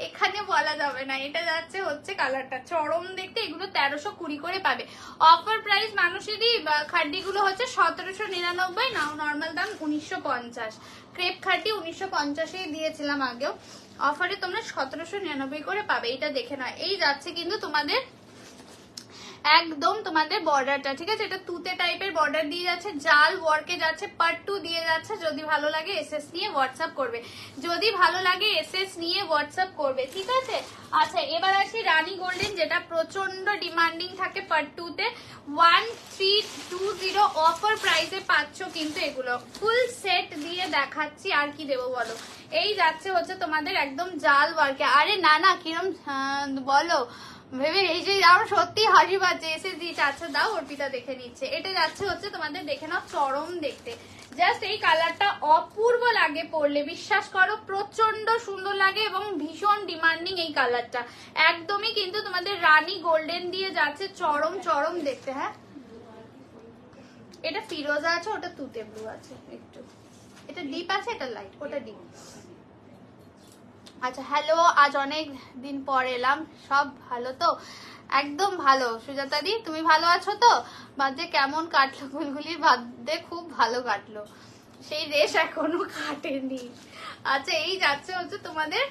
এখানে বলা যাবে না। এটা যাচ্ছে হচ্ছে কালারটা চরম দেখতে। এগুলো 1320 করে পাবে। অফার প্রাইস মানুষেরই খাড্ডি গুলো হচ্ছে 1799, নাও নর্মাল দাম 1950। ক্রেপ খাড্ডি 1950-এই দিয়েছিলাম আগেও, অফারে তোমরা 1799 করে পাবে। এটা দেখে না, এই যাচ্ছে কিন্তু তোমাদের একদম তোমাদের বর্ডারটা, ঠিক আছে। এটা তুতে টাইপের বর্ডার দিয়ে যাচ্ছে, জাল ওয়ার্কে যাচ্ছে, পার্ট 2 দিয়ে যাচ্ছে। যদি ভালো লাগে এসএস নিয়ে হোয়াটসঅ্যাপ করবে, যদি ভালো লাগে এসএস নিয়ে হোয়াটসঅ্যাপ করবে, ঠিক আছে। আচ্ছা এবার আসি রানী গোল্ডেন, যেটা প্রচন্ড ডিমান্ডিং থাকে পার্ট 2-তে। 1320 অফার প্রাইসে পাচ্ছ কিন্তু। এগুলো ফুল সেট দিয়ে দেখাচ্ছি, আর কি দেবো বলো। এই যাচ্ছে হচ্ছে তোমাদের একদম জাল ওয়ার্কে। আরে না কিরম বলো ভেবে, এই যে আমার সত্যি হাসি পাচ্ছে। এসে দিয়েছে, আচ্ছা দাও অর্পিতা দেখে নিচ্ছে। এটা যাচ্ছে হচ্ছে তোমাদের দেখে নাও, চরম দেখতে। জাস্ট এই কালারটা অপূর্ব লাগে পরলে, বিশ্বাস করো প্রচন্ড সুন্দর লাগে এবং ভীষণ ডিমান্ডিং এই কালারটা। একদমই কিন্তু তোমাদের রানী গোল্ডেন দিয়ে যাচ্ছে, চরম দেখতে। হ্যাঁ এটা ফিরোজা আছে, ওটা তুতে ব্লু আছে একটু, এটা ডিপ আছে, এটা লাইট, ওটা ডিপ। আচ্ছা হ্যালো, আজ অনেক দিন পর এলাম, সব ভালো তো? একদম ভালো সুজাতা দি, তুমি ভালো আছো তো? বাদে কেমন কাটলো গুলগুলির বাদে? খুব ভালো কাটলো, সেই রেশ এখনো কাটেনি। আচ্ছা এই যাচ্ছে হচ্ছে তোমাদের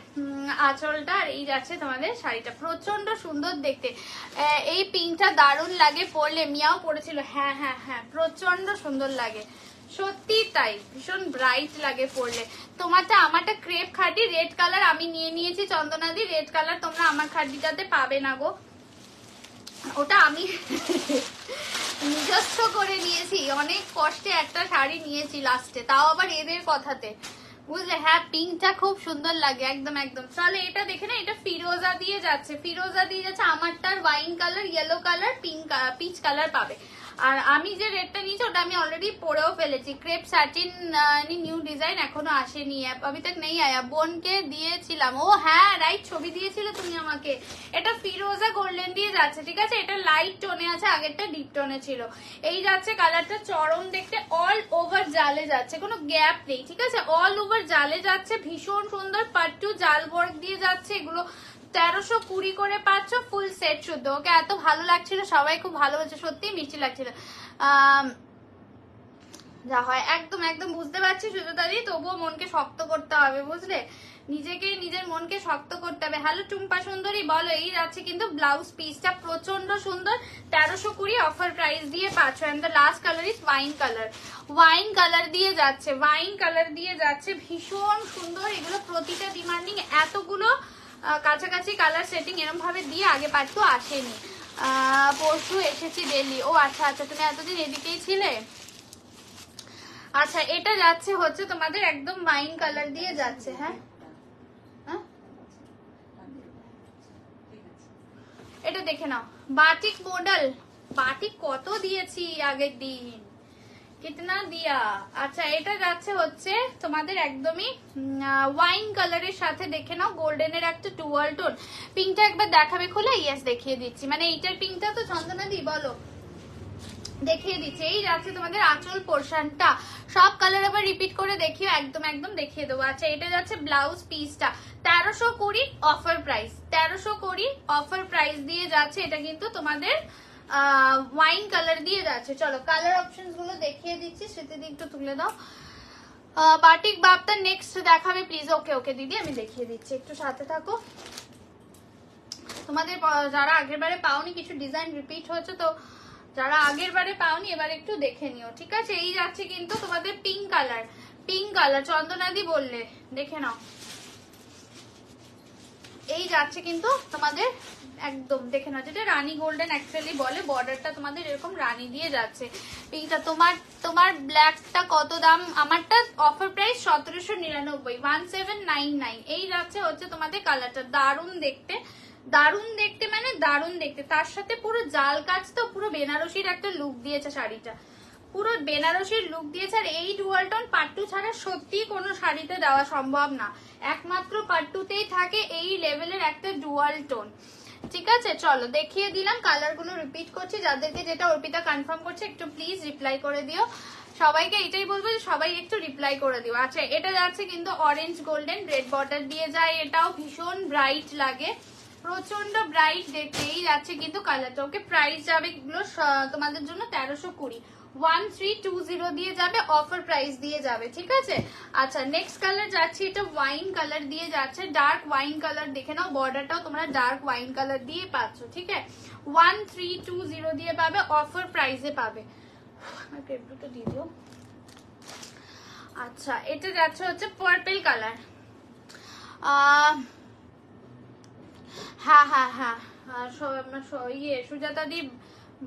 আঁচলটা, আর এই যাচ্ছে তোমাদের শাড়িটা, প্রচন্ড সুন্দর দেখতে। এই পিঙ্কটা দারুণ লাগে পরলে, মিয়াও পরেছিল। হ্যাঁ প্রচন্ড সুন্দর লাগে, সত্যি তাই, ভীষণ ব্রাইট লাগে পরলে। তোমারটা আমারটা ক্রেপ খাড্ডি রেড কালার আমি নিয়ে নিয়েছি চন্দনাদি, রেড কালার তোমরা আমার খাড্ডিটাতে পাবে না গো, ওটা আমি নিজস্ব করে নিয়েছি, অনেক কষ্টে একটা শাড়ি নিয়েছি লাস্টে, তাও আবার এদের কথাতে, বুঝলে। হ্যাঁ পিঙ্কটা খুব সুন্দর লাগে, একদম। তাহলে এটা দেখে না, এটা ফিরোজা দিয়ে যাচ্ছে, আমারটার wine colour, yellow colour, pink, peach colour পাবে। আর আমি যে রেডটা নিয়েছি ওটা আমি অলরেডি পরেও ফেলেছি। ক্রেপ স্যাটিন নিউ ডিজাইন এখনো আসেনি, अभी तक नहीं आया। বোনকে দিয়েছিলাম, ও হ্যাঁ রাইট, ছবি দিয়েছিলে তুমি আমাকে। এটা ফিরোজা গোল্ডেন দিয়ে যাচ্ছে, ঠিক আছে। এটা লাইট টোনে আছে, আগেরটা ডিপ টোনে ছিল। এই যাচ্ছে কালারটা চরম দেখতে, অল ওভার জালে যাচ্ছে, কোনো গ্যাপ নেই, ঠিক আছে। অল ওভার জালে যাচ্ছে, ভীষণ সুন্দর। পাট্টু জাল ওয়ার্ক দিয়ে যাচ্ছে। এগুলো 1320 করে পাচ্ছ, ফুল সেট শুদ্ধ। ওকে এত ভালো লাগছিল, সবাই খুব ভালো বলছে, সত্যি মিষ্টি লাগছিল। যা হয় একদম একদম বুঝতে পারছি সুজাতাদি, তবুও মনকে শক্ত করতে হবে, বুঝলে, নিজেকে নিজের মনকে শক্ত করতে হবে। হ্যালো টুম্পা সুন্দরী বলো, এই যাচ্ছে কিন্তু ব্লাউজ পিসটা প্রচন্ড সুন্দর, 1320 অফার প্রাইস দিয়ে পাচ্ছ। And the last colour is wine colour, wine colour দিয়ে যাচ্ছে, ওয়াইন কালার দিয়ে যাচ্ছে, ভীষণ সুন্দর। এগুলো প্রতিটা ডিমান্ডিং, এতগুলো কাছাকাছি কালার সেটিং এরকম ভাবে দিয়ে আগে পাচ্ছ আসেনি। পরশু এসেছি দিল্লি। ও আচ্ছা আচ্ছা, তুমি এতদিন এদিকেই ছিলে। আচ্ছা, এটা যাচ্ছে হচ্ছে তোমাদের একদম ওয়াইন কালার দিয়ে যাচ্ছে। হ্যাঁ, এটা দেখে নাও, বাটিক মডেল, বাটিক কত দিয়েছি আগের দিন, কিতনা দিয়া। আচ্ছা, এটা যাচ্ছে হচ্ছে তোমাদের একদমই ওয়াইন কালারের সাথে, দেখে নাও গোল্ডেনের একটা ডুয়াল টোন। পিঙ্কটা একবার দেখাবে খুলে? ইয়েস, দেখিয়ে দিচ্ছি। মানে এইটার পিঙ্কটা তো চন্দনা দি বলো, দেখিয়ে দিচ্ছি। এই যাচ্ছে তোমাদের আঁচল পোর্শনটা, সব কালার আবার রিপিট করে দেখিও, একদম একদম দেখিয়ে দেবো। আচ্ছা, এটা যাচ্ছে ব্লাউজ পিসটা, 1320 অফার প্রাইস, 1320 অফার প্রাইস দিয়ে যাচ্ছে। এটা কিন্তু তোমাদের ওয়াইন কালার দিয়ে যাচ্ছে। চলো কালার অপশনস গুলো দেখিয়ে দিচ্ছি, স্মৃতিদি একটু তুলে দাও। বাটিক বাপটা নেক্সট দেখাবে প্লিজ। ওকে ওকে দিদি, আমি দেখিয়ে দিচ্ছি, একটু সাথে থাকো। তোমাদের যারা আগের বারে পাওনি, কিছু ডিজাইন রিপিট হচ্ছে, তো যারা আগের বারে পাওনি এবার একটু দেখে নিও, ঠিক আছে। এই যাচ্ছে কিন্তু তোমাদের পিঙ্ক কালার, পিঙ্ক কালার চন্দনাদি বললে, দেখে নাও। এই যাচ্ছে কিন্তু তোমাদের একদম দেখে নাও, যেটা রানী গোল্ডেন অ্যাকচুয়ালি বলে, বর্ডারটা তোমাদের এরকম রানী দিয়ে যাচ্ছে। পিঙ্কটা তোমার ব্ল্যাকটা কত দাম? আমারটা অফার প্রাইস 1799, 1799। এই যাচ্ছে হচ্ছে তোমাদের কালারটা, দারুণ দেখতে, দারুণ দেখতে, মানে দারুণ দেখতে। তার সাথে পুরো জাল কাজ, তো পুরো বেনারসির একটা লুক দিয়েছে শাড়িটা, পুরো বেনারসির লুক দিয়েছে। আর এই ডুয়াল টোন পাট্টু ছাড়া সত্যি কোনো শাড়িতে দেওয়া সম্ভব না, একমাত্র পাট্টুতেই থাকে এই লেভেলের একটা ডুয়াল টোন, ঠিক আছে। চলো দেখিয়ে দিলাম, কালার গুলো রিপিট করছি, যাদেরকে যেটা অর্পিতা কনফার্ম করছে একটু প্লিজ রিপ্লাই করে দিও। সবাইকে এটাই বলবো যে সবাই একটু রিপ্লাই করে দিও। আচ্ছা, এটা যাচ্ছে কিন্তু অরেঞ্জ গোল্ডেন, রেড বর্ডার দিয়ে যায়, এটাও ভীষণ ব্রাইট লাগে, প্রচন্ড ব্রাইট দেখতে। এই যাচ্ছে কিন্তু কালারটা। ওকে, প্রাইস যাবে এগুলো তোমাদের জন্য 1320, 1320 দিয়ে যাবে, অফার প্রাইস দিয়ে যাবে, ঠিক আছে। আচ্ছা, নেক্সট কালার যাচ্ছে, এটা ওয়াইন কালার দিয়ে যাচ্ছে, ডার্ক ওয়াইন কালার, দেখে নাও বর্ডারটাও তোমরা ডার্ক ওয়াইন কালার দিয়ে পাচ্ছ, ঠিক আছে। 1320 দিয়ে পাবে, অফার প্রাইসে পাবে। দুটো দিয়ে দিও। আচ্ছা, এটা যাচ্ছে হচ্ছে পার্পল কালার। হ্যাঁ হ্যাঁ হ্যাঁ, সুজাতা দি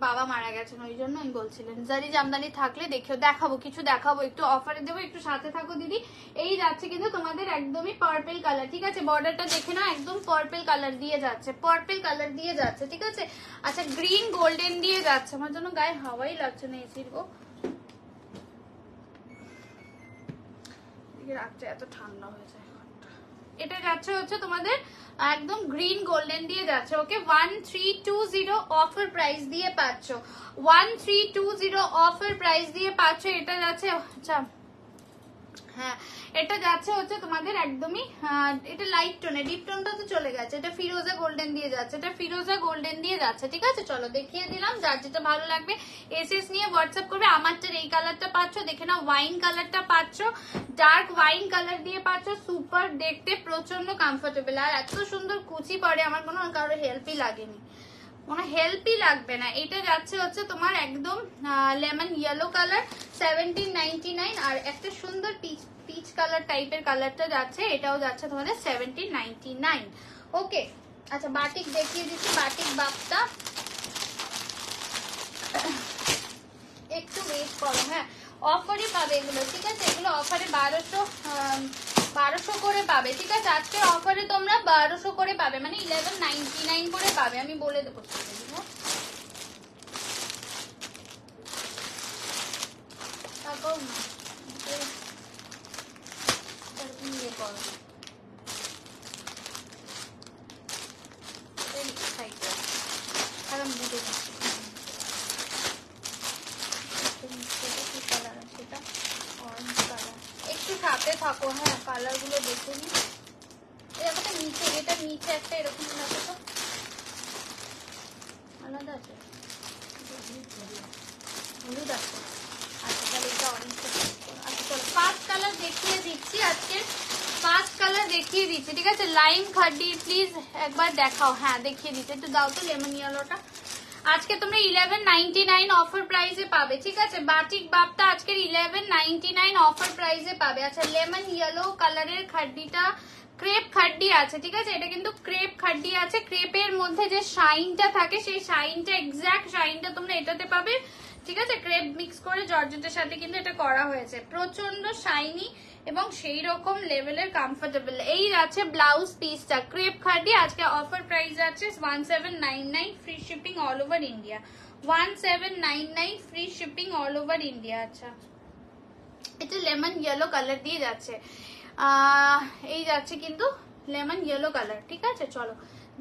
বাবা মারা গেছেন, ওই জন্য আমি বলছিলেন। জারি জামদানি থাকলে দেখাবো, কিছু দেখাবো, একটু অফারে দেবো, একটু সাথে থাকো দিদি। এই যাচ্ছে কিন্তু তোমাদের একদমই পার্পল কালার, ঠিক আছে। বর্ডারটা দেখে নাও, একদম পার্পল কালার দিয়ে যাচ্ছে, পার্পল কালার দিয়ে যাচ্ছে, ঠিক আছে। আচ্ছা, গ্রিন গোল্ডেন দিয়ে যাচ্ছে। আমার জন্য গায়ে হাওয়াই লাগছে না এসির গো, রাত্রে এত ঠান্ডা হয়ে যায়। এটা যাচ্ছে হচ্ছে তোমাদের একদম গ্রিন গোল্ডেন দিয়ে যাচ্ছে। ওকে, 1320 অফার প্রাইস দিয়ে পাচ্ছ, 1320 অফার প্রাইস দিয়ে পাচ্ছ। এটা যাচ্ছে, আচ্ছা হ্যাঁ, এটা যাচ্ছে হচ্ছে তোমাদের একদমই, এটা লাইট টোনে, ডিপ টোনটা তো চলে গেছে, এটা ফিরোজা গোল্ডেন দিয়ে যাচ্ছে, এটা ফিরোজা গোল্ডেন দিয়ে যাচ্ছে, ঠিক আছে। চলো দেখিয়ে দিলাম, যার যেটা ভালো লাগবে এসএস নিয়ে হোয়াটসঅ্যাপ করবে। আমারটার এই কালারটা পাচ্ছ, দেখে নাও, ওয়াইন কালারটা পাচ্ছ, ডার্ক ওয়াইন কালার দিয়ে পাচ্ছ, সুপার দেখতে, প্রচন্ড কমফোর্টেবল, আর এত সুন্দর কুচি পরে, আমার কোনো কারোর হেল্পই লাগেনি, কোনো হেল্পই লাগবে না। এটা যাচ্ছে হচ্ছে তোমার একদম লেমন ইয়েলো কালার, 1799। আর একটা সুন্দর পিচ কালার টাইপের কালারটা যাচ্ছে, এটাও যাচ্ছে তোমাদের 1799। ওকে, আচ্ছা বাটিক দেখিয়ে দিচ্ছি, বাটিক বাপটা একটু ওয়েট করো, হ্যাঁ অফারে পাবে এগুলো, ঠিক আছে। এগুলো অফারে 1200 করে পাবে, ঠিক আছে। আজকের অফারে তোমরা 1200 করে পাবে, মানে 1199 করে পাবে, আমি বলে দেবো। ইয়ে করো, আমি বুঝে দিচ্ছি সেটা অরেঞ্জ কালার, একটু সাথে থাকো, হ্যাঁ কালার গুলো দেখে নি। এরকম নিচে, এটা নিচে একটা এরকম দেখো তো, আলাদা আছে, হলুদ আছে। আচ্ছা, তাহলে এটা অরেঞ্জটা। আচ্ছা চলো ফার্স্ট কালার দেখিয়ে দিচ্ছি, আজকে ফার্স্ট কালার দেখিয়ে দিচ্ছি, ঠিক আছে? লাইম খাড্ডি প্লিজ একবার দেখাও। হ্যাঁ দেখিয়ে দিচ্ছি, একটু দাও তো লেমন ইয়েলোটা। আজকে তোমরা 1199 অফার প্রাইসে পাবে, ঠিক আছে? বাটিক বাপটা আজকের 1199 অফার প্রাইসে পাবে। আচ্ছা লেমন ইয়েলো কালারের খাড্ডিটা ক্রেপ খাড্ডি আছে, ঠিক আছে? এটা কিন্তু ক্রেপ খাড্ডি আছে। ক্রেপের মধ্যে যে শাইনটা থাকে সেই শাইনটা, এক্স্যাক্ট শাইনটা তোমরা এটাতে পাবে, ঠিক আছে? ক্রেপ মিক্স করে জর্জেটের সাথে কিন্তু এটা করা হয়েছে, প্রচন্ড শাইনি এবং সেই রকম লেভেলের কমফোর্টেবল। এই আছে ব্লাউজ পিসটা ক্রেপ খাড্ডি, আজকে অফার প্রাইস আছে 1799 free shipping all over India. 1799 free shipping all over India. আচ্ছা এটা লেমন ইয়েলো কালার দিয়ে যাচ্ছে, এই যাচ্ছে কিন্তু লেমন ইয়েলো কালার, ঠিক আছে? চলো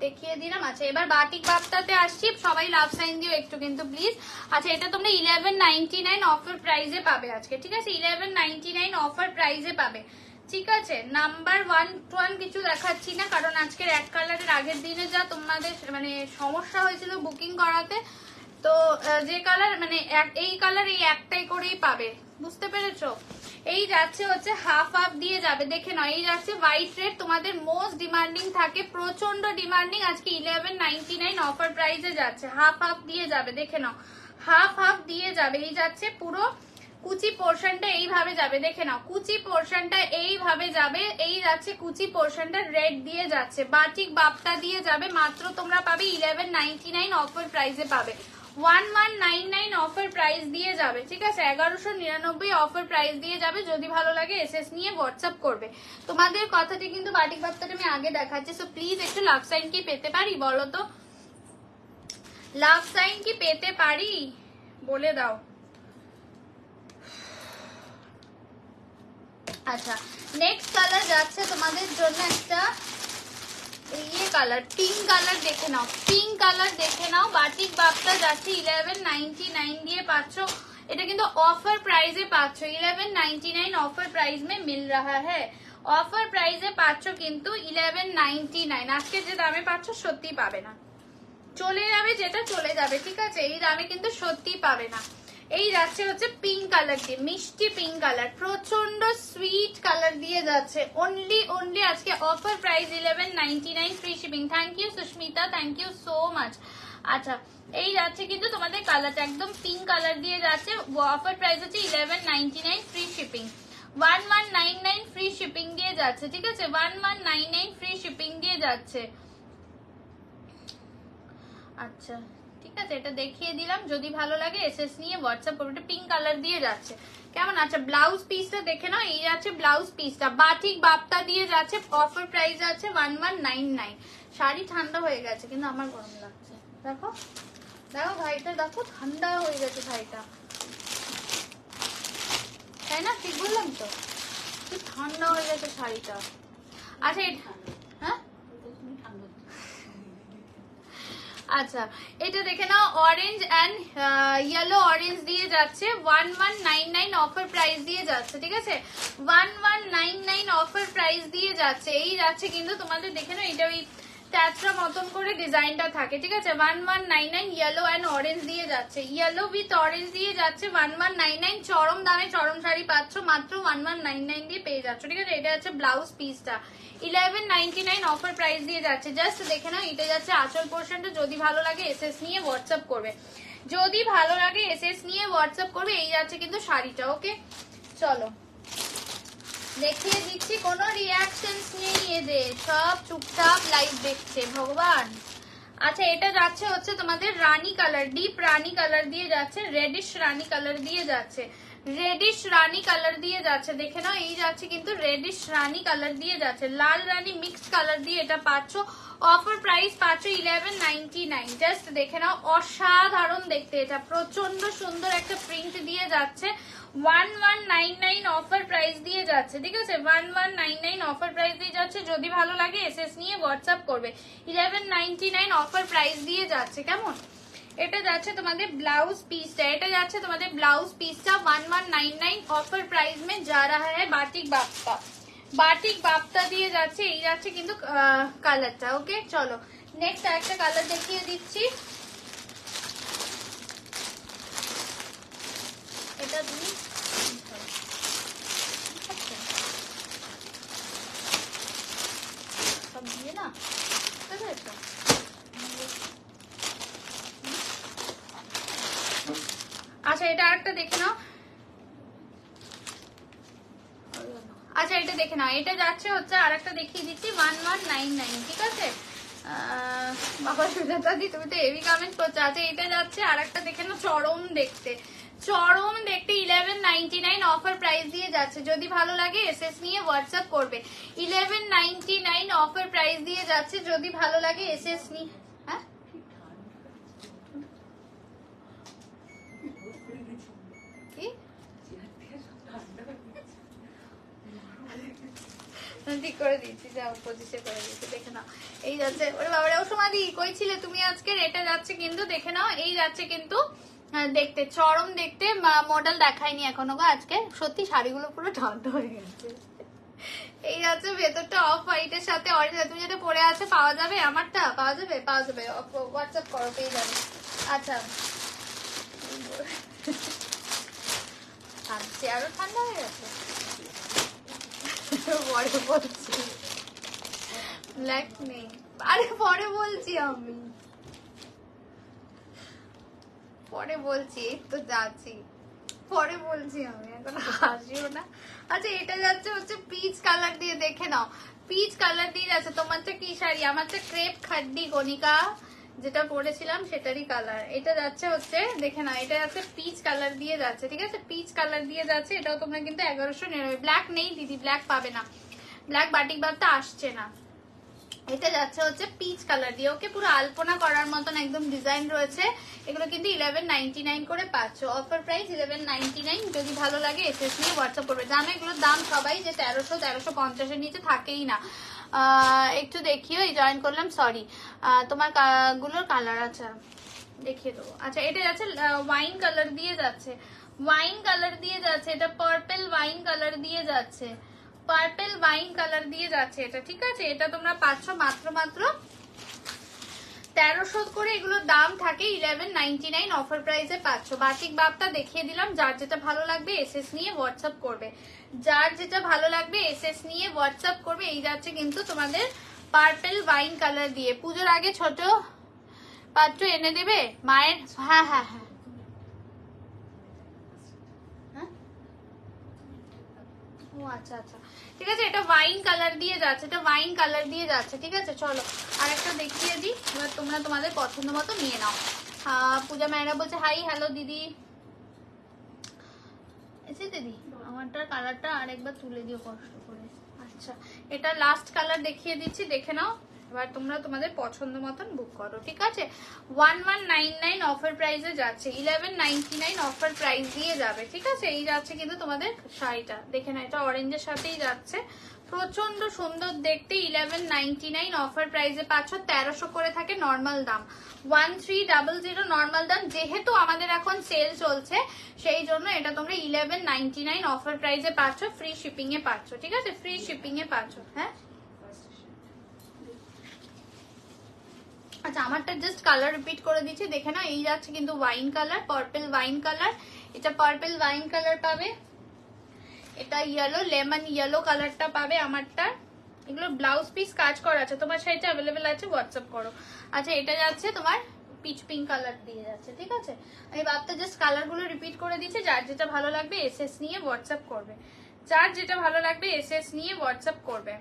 দেখিয়ে দিলাম। আচ্ছা এবার বাটিক বাপটাতে আসছি, সবাই লাভ সাইন দিও একটু কিন্তু প্লিজ। আচ্ছা এটা তোমরা 1199 অফার প্রাইসে পাবে আজকে, ঠিক আছে? 1199 অফার প্রাইসে পাবে, ঠিক আছে? নাম্বার 1 কিছু দেখাচ্ছি না, কারণ আজকের এক কালারের আগের দিনে যা তোমাদের মানে সমস্যা হয়েছিল বুকিং করাতে, তো যে কালার মানে এই কালার এই একটাই করেই পাবে, বুঝতে পেরেছো? এই যাচ্ছে হচ্ছে হাফ হাফ দিয়ে যাবে, দেখে নাও। এই যাচ্ছে হোয়াইট রেড, তোমাদের মোস্ট ডিমান্ডিং থাকে, প্রচন্ড ডিমান্ডিং। আজকে 1199 অফার প্রাইসে যাচ্ছে, হাফ হাফ দিয়ে যাবে, দেখে নাও হাফ হাফ দিয়ে যাবে। এই যাচ্ছে পুরো কুচি পোর্শনটা এইভাবে যাবে, দেখে নাও কুচি পোর্শনটা এইভাবে যাবে। এই যাচ্ছে কুচি পোর্শনটা রেড দিয়ে যাচ্ছে, বাটিক বাপটা দিয়ে যাবে। মাত্র তোমরা পাবে 1199 অফার প্রাইসে পাবে, 1199 অফার প্রাইস দিয়ে যাবে, ঠিক আছে? 1199 অফার প্রাইস দিয়ে যাবে। যদি ভালো লাগে এসএস নিয়ে হোয়াটসঅ্যাপ করবে। তোমাদের কথাটি কিন্তু বাটিক বাপটাটা আমি আগে দেখাচ্ছি, সো প্লিজ একটু লাভ সাইন কি পেতে পারি বলো তো? লাভ সাইন কি পেতে পারি বলে দাও। আচ্ছা নেক্সট কালার যাচ্ছে তোমাদের জন্য একটা ইয়ে কালার, পিঙ্ক কালার দেখে নাও, পিঙ্ক কালার দেখে নাও। বাটিক বাপটা যাচ্ছে 1199 দিয়ে পাচ্ছ, এটা কিন্তু অফার প্রাইসে পাচ্ছ। 1199 অফার প্রাইস মে মিল রাহা হ্যাঁ, অফার প্রাইসে পাচ্ছ কিন্তু 1199। আজকে যে দামে পাচ্ছ সত্যি পাবে না, চলে যাবে যেটা চলে যাবে, ঠিক আছে? এই দামে কিন্তু সত্যি পাবে না। এই যাচ্ছে হচ্ছে পিঙ্ক কালার দিয়ে, মিষ্টি পিঙ্ক কালার, প্রচন্ড সুইট কালার দিয়ে যাচ্ছে। অনলি আজকে offer price 1199 free shipping. Thank you Susmita, thank you so much. আচ্ছা এই যাচ্ছে কিন্তু তোমাদের কালারটা একদম পিঙ্ক কালার দিয়ে যাচ্ছে, অফার প্রাইস হচ্ছে 1199 ফ্রি শিপিং। 1199 ফ্রি শিপিং দিয়ে যাচ্ছে, ঠিক আছে? 1199 ফ্রি শিপিং দিয়ে যাচ্ছে। আচ্ছা ঠিক আছে, এটা দেখিয়ে দিলাম। যদি ভালো লাগে এসএস নিয়ে হোয়াটসঅ্যাপ করবে। এটা পিঙ্ক কালার দিয়ে যাচ্ছে, কেমন? আচ্ছা ব্লাউজ পিসটা দেখে নাও, এই যাচ্ছে ব্লাউজ পিসটা বাটিক বাপটা দিয়ে যাচ্ছে, অফার প্রাইস আছে 1199। শাড়ি ঠান্ডা হয়ে গেছে কিন্তু আমার গরম লাগছে, দেখো দেখো ভাইটা, দেখো ঠান্ডা হয়ে গেছে ভাইটা, তাই না? ঠিক বললাম তো, কি ঠান্ডা হয়ে গেছে শাড়িটা। আচ্ছা হ্যাঁ আচ্ছা এটা দেখে নাও, অরেঞ্জ অ্যান্ড ইয়েলো অরেঞ্জ দিয়ে যাচ্ছে, 1199 অফার প্রাইস দিয়ে যাচ্ছে, ঠিক আছে? 1199 অফার প্রাইস দিয়ে যাচ্ছে। এই যাচ্ছে কিন্তু তোমাদের দেখে নাও, এটা ওই ট্যাচরা মতন করে ডিজাইনটা থাকে, ঠিক আছে? 1199 ইয়েলো অ্যান্ড অরেঞ্জ দিয়ে যাচ্ছে, ইয়েলো উইথ অরেঞ্জ দিয়ে যাচ্ছে 1199। চরম দামে চরম শাড়ি পাচ্ছ, মাত্র 1199 দিয়ে পেয়ে যাচ্ছ, ঠিক আছে? এটা হচ্ছে ব্লাউজ পিসটা 1199 অফার প্রাইস দিয়ে যাচ্ছে। জাস্ট দেখে নাও, এটা যাচ্ছে আঁচল পোর্শনটা। যদি ভালো লাগে এসএস নিয়ে হোয়াটসঅ্যাপ করবে, যদি ভালো লাগে এসএস নিয়ে হোয়াটসঅ্যাপ করবে। এই যাচ্ছে কিন্তু শাড়িটা, ওকে? চলো দেখিয়ে দিচ্ছি, কোনো রিয়াকশনস নেই এদের, সব চুপচাপ লাইভ দেখছে, ভগবান। আচ্ছা এটা যাচ্ছে হচ্ছে তোমাদের রানী কালার, ডিপ রানী কালার দিয়ে যাচ্ছে, রেডিশ রানী কালার দিয়ে যাচ্ছে, রেডিশ রানী কালার দিয়ে যাচ্ছে, দেখে নাও। এই যাচ্ছে কিন্তু রেডিশ রানী কালার দিয়ে যাচ্ছে, লাল রানী মিক্স কালার দিয়ে এটা পাচ্ছ। অফার প্রাইস পাচ্ছ 1199। জাস্ট দেখে নাও, অসাধারণ দেখতে, এটা প্রচন্ড সুন্দর একটা প্রিন্ট দিয়ে যাচ্ছে। 1199 অফার প্রাইস দিয়ে যাচ্ছে, ঠিক আছে? 1199 অফার প্রাইস দিয়ে যাচ্ছে। যদি ভালো লাগে এসএস নিয়ে হোয়াটসঅ্যাপ করবে। 1199 অফার প্রাইস দিয়ে যাচ্ছে, কেমন? এটা যাচ্ছে তোমাদের ব্লাউজ পিসটা, এটা যাচ্ছে তোমাদের ব্লাউজ পিসটা 1199 অফার প্রাইস মে যা রাহা হ্যায়। বাটিক বাপ্তা, বাটিক বাপ্তা দিয়ে যাচ্ছে। এই যাচ্ছে কিন্তু কালারটা, ওকে? চলো নেক্সট একটা কালার দেখিয়ে দিচ্ছি। এটা তুমি সব দিয়ে না, বুঝতে পেরেছো? আচ্ছা এটা আরেকটা দেখে নাও। আচ্ছা এটা দেখে নাও, এটা যাচ্ছে হচ্ছে আরেকটা দেখিয়ে দিচ্ছি 1199, ঠিক আছে? বাবা সুজাতা দি তুমি তো হেভি কমেন্ট করছো। আচ্ছা এটা যাচ্ছে আরেকটা দেখে নাও, চরম দেখতে, চরম দেখতে 1199 অফার প্রাইস দিয়ে যাচ্ছে। যদি ভালো লাগে এসএস নিয়ে হোয়াটসঅ্যাপ করবে। 1199 অফার প্রাইস দিয়ে যাচ্ছে, যদি ভালো লাগে এসএস নিয়ে। হ্যাঁ ঠিক করে দিচ্ছি, যাও 25 করে দিচ্ছি, দেখে নাও। এই যাচ্ছে, ওরে বাবা ও সমাধি কই ছিলে তুমি আজকে? এটা যাচ্ছে কিন্তু দেখে নাও, এই যাচ্ছে কিন্তু দেখতে চরম দেখতে। মডেল দেখায়নি এখনো গো আজকে, সত্যি শাড়িগুলো পুরো ঠান্ডা হয়ে গেছে। এই যাচ্ছে ভেতরটা অফ হোয়াইটের সাথে অরেঞ্জ, তুমি যেটা পরে আছে পাওয়া যাবে, আমারটা পাওয়া যাবে, পাওয়া যাবে, হোয়াটসঅ্যাপ করো পেয়ে যাবে। আচ্ছা আরো ঠান্ডা হয়ে গেছে, পরে বলছি ব্ল্যাক নেই, আরে পরে বলছি, আমি পরে বলছি, তো যাচ্ছি পরে বলছি, আমি এখন হাসিও না। আচ্ছা এটা যাচ্ছে হচ্ছে পিচ কালার দিয়ে, দেখে নাও পিচ কালার দিয়ে যাচ্ছে। তোমারটা কি শাড়ি? আমারটা ক্রেপ খাড্ডি কণিকা, যেটা পরেছিলাম সেটারই কালার। এটা যাচ্ছে হচ্ছে দেখে নাও, এটা যাচ্ছে পিচ কালার দিয়ে যাচ্ছে, ঠিক আছে? পিচ কালার দিয়ে যাচ্ছে, এটাও তোমরা কিন্তু 1199। ব্ল্যাক নেই দিদি, ব্ল্যাক পাবে না, ব্ল্যাক বাটিক বাবটা আসছে না। এটা যাচ্ছে হচ্ছে পিচ কালার দিয়ে, ওকে পুরো আলপনা করার মতন একদম ডিজাইন রয়েছে। এগুলো কিন্তু 1199 করে পাচ্ছ, অফার প্রাইস 1199। যদি ভালো লাগে এসএস নিয়ে হোয়াটসঅ্যাপ করবে। জানো এগুলোর দাম সবাই যে 1300 1350 এর নিচে থাকেই না। একটু দেখিও, এই জয়েন করলাম, সরি। তোমার গুলোর কালার আচ্ছা দেখিয়ে দেবো। আচ্ছা এটা যাচ্ছে ওয়াইন কালার দিয়ে যাচ্ছে, ওয়াইন কালার দিয়ে যাচ্ছে, এটা পার্পল ওয়াইন কালার দিয়ে যাচ্ছে, পার্পল ওয়াইন কালার দিয়ে যাচ্ছে এটা, ঠিক আছে? এটা তোমরা পাচ্ছ মাত্র 1300 করে, এগুলোর দাম থাকে 1199, অফার প্রাইসে পাচ্ছ। বাটিক বাবটা দেখিয়ে দিলাম, যার যেটা ভালো লাগবে এসএস নিয়ে হোয়াটসঅ্যাপ করবে, যার যেটা ভালো লাগবে এসএস নিয়ে হোয়াটসঅ্যাপ করবে। এই যাচ্ছে কিন্তু তোমাদের পার্পল ওয়াইন কালার দিয়ে। পুজোর আগে ছোট পাত্র এনে দেবে মায়ের? হ্যাঁ হ্যাঁ হ্যাঁ, ও আচ্ছা আচ্ছা ঠিক আছে। এটা ওয়াইন কালার দিয়ে যাচ্ছে, এটা ওয়াইন কালার দিয়ে যাচ্ছে, ঠিক আছে? চলো আরেকটা দেখিয়ে দিই, এবার তোমরা তোমাদের পছন্দ মতো নিয়ে নাও। পূজা মায়েরা বলছে হাই হ্যালো দিদি, এসে দিদি আমারটার কালারটা আরেকবার তুলে দিও কষ্ট করে। আচ্ছা এটা লাস্ট কালার দেখিয়ে দিচ্ছি, দেখে নাও। এবার তোমরা তোমাদের পছন্দ মতন বুক করো, ঠিক আছে? 1199 অফার প্রাইসে যাচ্ছে, 1199 অফার প্রাইস দিয়ে যাবে, ঠিক আছে? এই যাচ্ছে কিন্তু তোমাদের শাড়িটা, দেখে না, এটা অরেঞ্জের সাথেই যাচ্ছে, প্রচন্ড সুন্দর দেখতে। 1199 অফার প্রাইসে পাচ্ছ, 1300 করে থাকে নর্মাল দাম, 1300 নর্মাল দাম। যেহেতু আমাদের এখন সেল চলছে সেই জন্য এটা তোমরা 1199 অফার প্রাইসে পাচ্ছ, ফ্রি শিপিং এ পাচ্ছ, ঠিক আছে? ফ্রি শিপিং এ পাচ্ছ। হ্যাঁ আচ্ছা আমারটা জাস্ট কালার রিপিট করে দিচ্ছি, দেখে না। এই যাচ্ছে কিন্তু wine colour, purple wine colour, এটা পার্পল ওয়াইন কালার পাবে, এটা ইয়েলো লেমন ইয়েলো কালারটা পাবে আমারটা। এগুলো ব্লাউজ পিস কাজ করা আছে, তোমার শাড়িটা অ্যাভেলেবেল আছে, হোয়াটসঅ্যাপ করো। আচ্ছা এটা যাচ্ছে তোমার পিচ পিঙ্ক কালার দিয়ে যাচ্ছে, ঠিক আছে? আমি বাপটা জাস্ট কালারগুলো রিপিট করে দিচ্ছি, যার যেটা ভালো লাগবে এসএস নিয়ে হোয়াটসঅ্যাপ করবে, যার যেটা ভালো লাগবে এসএস নিয়ে হোয়াটসঅ্যাপ করবে।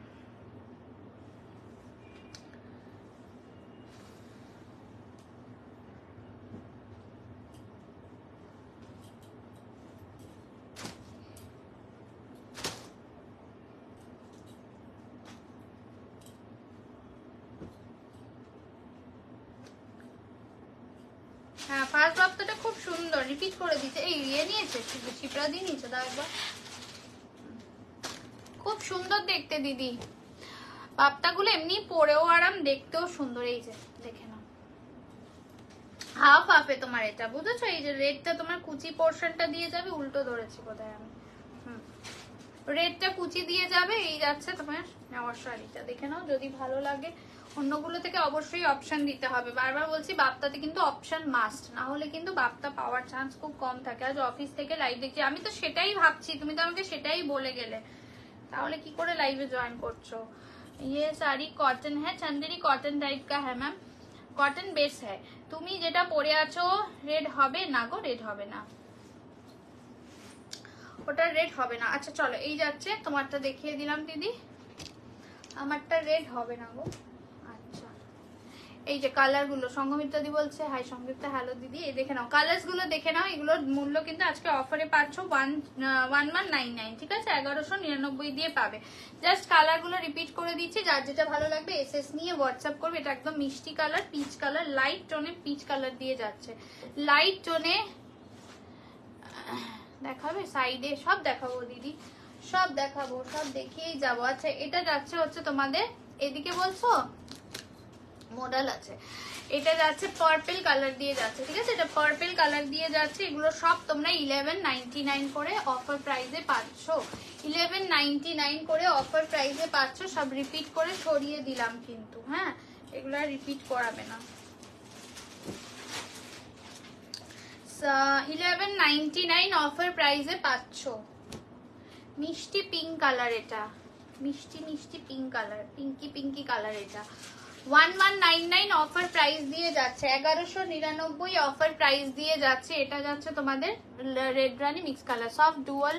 হ্যাঁ ফার্স্ট বাপ্তাটা খুব সুন্দর, রিপিট করে দিচ্ছে। এই ইয়ে নিয়েছে, শিপ্রা দিয়ে নিয়েছে, দাও একবার, খুব সুন্দর দেখতে দিদি। বাপ্তাগুলো এমনি পরেও আরাম, দেখতেও সুন্দর। এই যে দেখে নাও, হাফ হাফে তোমার এটা, বুঝেছো? এই যে রেডটা তোমার কুচি পোর্শনটা দিয়ে যাবে, উল্টো ধরেছি বোধহয় আমি, রেডটা কুচি দিয়ে যাবে। এই যাচ্ছে তোমার নেওয়ার শাড়িটা, দেখে নাও, যদি ভালো লাগে। অন্যগুলো থেকে অবশ্যই অপশন দিতে হবে, বারবার বলছি বাপ্তাতে কিন্তু অপশন মাস্ট, না হলে কিন্তু বাপ্তা পাওয়ার চান্স খুব কম থাকে। আজ অফিস থেকে লাইভ দেখছি, আমি তো সেটাই ভাবছি, তুমি তো আমাকে সেটাই বলে গেলে, তাহলে কি করে লাইভে জয়েন করছো? ये साड़ी कॉटन है, चंदेरी कॉटन टाइप का है मैम, कॉटन बेस है। তুমি যেটা পরে আছো রেড হবে না গো, রেড হবে না, ওটা রেড হবে না। আচ্ছা চলো, এই যাচ্ছে, তোমারটা দেখিয়ে দিলাম দিদি, আমারটা রেড হবে না গো। আচ্ছা এই যে কালার গুলো, সংগমিত্রা দি বলছে হাই সংগীতা, হ্যালো দিদি, এই দেখে নাও কালার্স গুলো দেখে নাও। এগুলোর মূল্য কিন্তু আজকে অফারে পাচ্ছ 1199, ঠিক আছে, 1199 দিয়ে পাবে। জাস্ট কালার গুলো রিপিট করে দিচ্ছি, যার যেটা ভালো লাগবে এসএস নিয়ে হোয়াটসঅ্যাপ করবে। এটা একদম মিষ্টি কালার, পিচ কালার, লাইট টোনে পিচ কালার দিয়ে যাচ্ছে, লাইট টোনে দেখাবে, সাইডে সব দেখাবো দিদি, সব দেখাবো, সব দেখিয়েই যাবো। আচ্ছা এটা যাচ্ছে হচ্ছে তোমাদের এদিকে বলছো মডেল আছে, এটা যাচ্ছে পার্পল কালার দিয়ে যাচ্ছে, ঠিক আছে, এটা পার্পল কালার দিয়ে যাচ্ছে। এগুলো সব তোমরা 1199 করে অফার প্রাইসে পাচ্ছ, 1199 করে অফার প্রাইসে পাচ্ছ। সব রিপিট করে সরিয়ে দিলাম কিন্তু, হ্যাঁ এগুলো রিপিট করাবে না। 1199 অফার প্রাইসে পাচ্ছ। মিষ্টি পিঙ্ক কালার, এটা মিষ্টি মিষ্টি pink colour, pinky pinky colour, এটা 1199 অফার প্রাইস দিয়ে যাচ্ছে, 1199 অফার প্রাইস দিয়ে যাচ্ছে। এটা যাচ্ছে তোমাদের রেড রানি mix colour, soft dual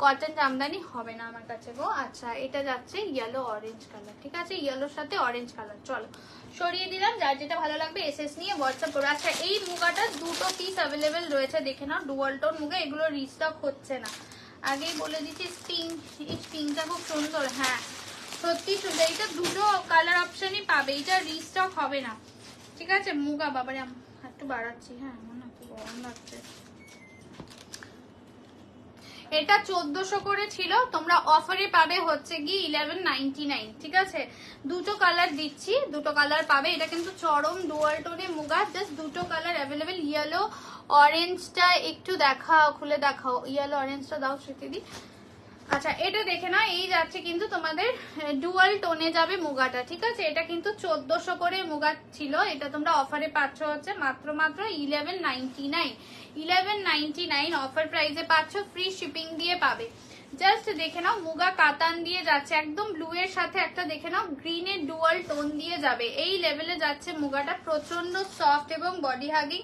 cotton jamdani হবে না আমার কাছে গো। আচ্ছা এটা যাচ্ছে ইয়েলো অরেঞ্জ কালার, ঠিক আছে, ইয়েলোর সাথে অরেঞ্জ কালার। চলো সরিয়ে দিলাম, যার যেটা ভালো লাগবে এসএস নিয়ে হোয়াটসঅ্যাপ করবে। আচ্ছা এই মুগাটা দুটো পিস অ্যাভেলেবেল রয়েছে, দেখে নাও, ডুয়াল টোন মুগা, এগুলো রিস্টক হচ্ছে না, আগেই বলে দিচ্ছি। পিঙ্ক, এই পিঙ্কটা খুব সুন্দর, হ্যাঁ সত্যি সুন্দর, এটা দুটো কালার অপশনই পাবে, এটা রিস্টক হবে না, ঠিক আছে। মুগা বাবারে একটু বাড়াচ্ছি, হ্যাঁ মনে একটু গরম লাগছে। এটা 1400 করে ছিল, তোমরা অফারে পাবে হচ্ছে কি 1199, ঠিক আছে। দুটো কালার দিচ্ছি, দুটো কালার পাবে। এটা কিন্তু চরম ডুয়াল টোনে মুগা, জাস্ট দুটো কালার অ্যাভেলেবেল, ইয়েলো অরেঞ্জটা একটু দেখাও, খুলে দেখাও, ইয়েলো অরেঞ্জটা দাও স্মৃতিদি। আচ্ছা এটা দেখে না, এই যাচ্ছে কিন্তু তোমাদের ডুয়াল টোনে যাবে মুগাটা, ঠিক আছে। এটা কিন্তু 1400 করে মুগা ছিল, এটা তোমরা অফারে পাচ্ছ হচ্ছে মাত্র 1199, 1199 অফার প্রাইসে পাচ্ছ, ফ্রি শিপিং দিয়ে পাবে। জাস্ট দেখে নাও, মুগা কাতান দিয়ে যাচ্ছে, একদম ব্লু এর সাথে একটা দেখে নাও গ্রিনের ডুয়াল টোন দিয়ে যাবে, এই লেভেলে যাচ্ছে মুগাটা, প্রচন্ড সফট এবং বডি হাগিং।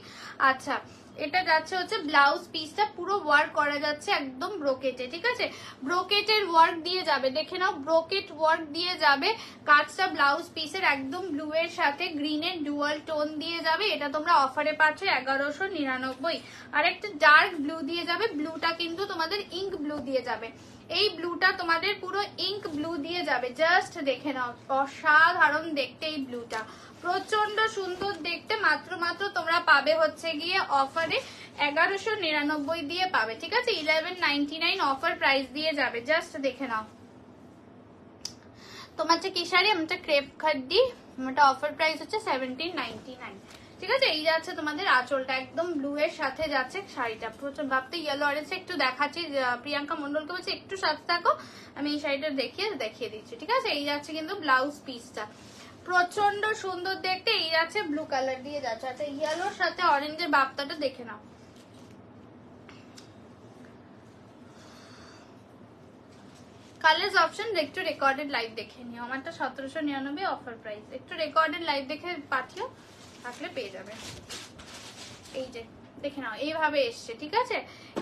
আচ্ছা এটা যাচ্ছে হচ্ছে ব্লাউজ পিসটা পুরো ওয়ার্ক করা যাচ্ছে একদম ব্রোকেটে, ঠিক আছে, ব্রোকেটের ওয়ার্ক দিয়ে যাবে, দেখে নাও ব্রোকেট ওয়ার্ক দিয়ে যাবে। কাজটা ব্লাউজ পিসের একদম ব্লু এর সাথে গ্রিনের ডুয়াল টোন দিয়ে যাবে। এটা তোমরা অফারে পাচ্ছ 1199, আর একটা ডার্ক ব্লু দিয়ে যাবে, ব্লুটা কিন্তু তোমাদের ইঙ্ক ব্লু দিয়ে যাবে, এই ব্লুটা তোমাদের পুরো ইঙ্ক ব্লু দিয়ে যাবে। জাস্ট দেখে নাও, অসাধারণ দেখতে এই ব্লুটা, প্রচন্ড সুন্দর দেখতে। মাত্র তোমরা পাবে হচ্ছে গিয়ে অফারে 1199 দিয়ে পাবে, ঠিক আছে, 1199 অফার প্রাইস দিয়ে যাবে। জাস্ট দেখে নাও, তোমার কি শাড়ি, আমারটা ক্রেপ খাড্ডি, আমারটা অফার প্রাইস হচ্ছে 1799, ঠিক আছে। এই যাচ্ছে তোমাদের আঁচলটা, একদম ব্লু এর সাথে যাচ্ছে শাড়িটা, প্রচুর ভাবতে ইয়েলো অরেঞ্জ একটু দেখাচ্ছি, প্রিয়াঙ্কা মন্ডলকে বলছে একটু সাথে থাকো, আমি এই শাড়িটা দেখিয়ে দিচ্ছি, ঠিক আছে। এই যাচ্ছে কিন্তু ব্লাউজ পিসটা, প্রচন্ড সুন্দর দেখতে, এই যাচ্ছে ব্লু কালার দিয়ে যাচ্ছে। আচ্ছা ইয়েলোর সাথে অরেঞ্জের বাপ্তাটা দেখে নাও, কালার্স অপশন একটু রেকর্ডেড লাইভ দেখে নিও, আমারটা 1799 অফার প্রাইস, একটু রেকর্ডেড লাইভ দেখে পাঠিও, থাকলে পেয়ে যাবে। এই যে দেখে নাও এইভাবে এসছে, ঠিক আছে,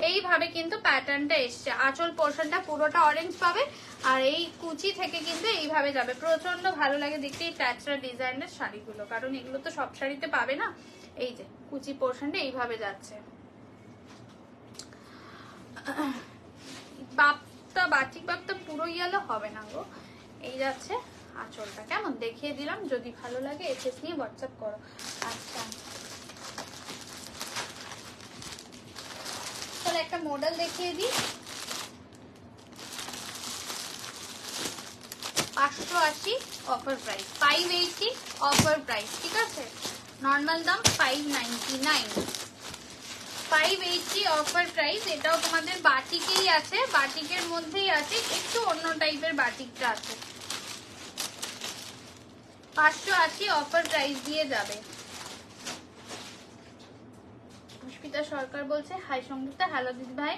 এইভাবে কিন্তু প্যাটার্নটা এসছে, আঁচল পোর্শনটা পুরোটা অরেঞ্জ পাবে, আর এই কুচি থেকে কিন্তু এইভাবে যাবে, প্রচন্ড ভালো লাগে দেখতে এই ট্যাচরা ডিজাইনের শাড়িগুলো, কারণ এগুলো তো সব শাড়িতে পাবে না। এই যে কুচি পোর্শনটা এইভাবে যাচ্ছে, বাপটা বাটিক বাপটা পুরো ইয়েলো হবে না গো। এই যাচ্ছে আঁচলটা, কেমন দেখিয়ে দিলাম, যদি ভালো লাগে এসএস নিয়ে হোয়াটসঅ্যাপ করো। আচ্ছা চলো একটা মডেল দেখিয়ে দিই, 580 অফার প্রাইস, 580 অফার প্রাইস, ঠিক আছে, নর্মাল দাম 599, 580 অফার প্রাইস। এটাও তোমাদের বাটিকেই আছে, বাটিকের মধ্যেই আছে, একটু অন্য টাইপের বাটিকটা আছে, 580 অফার প্রাইস দিয়ে যাবে। পুষ্পিতা সরকার বলছে হাই সংগীতা, হ্যালো দিদি ভাই।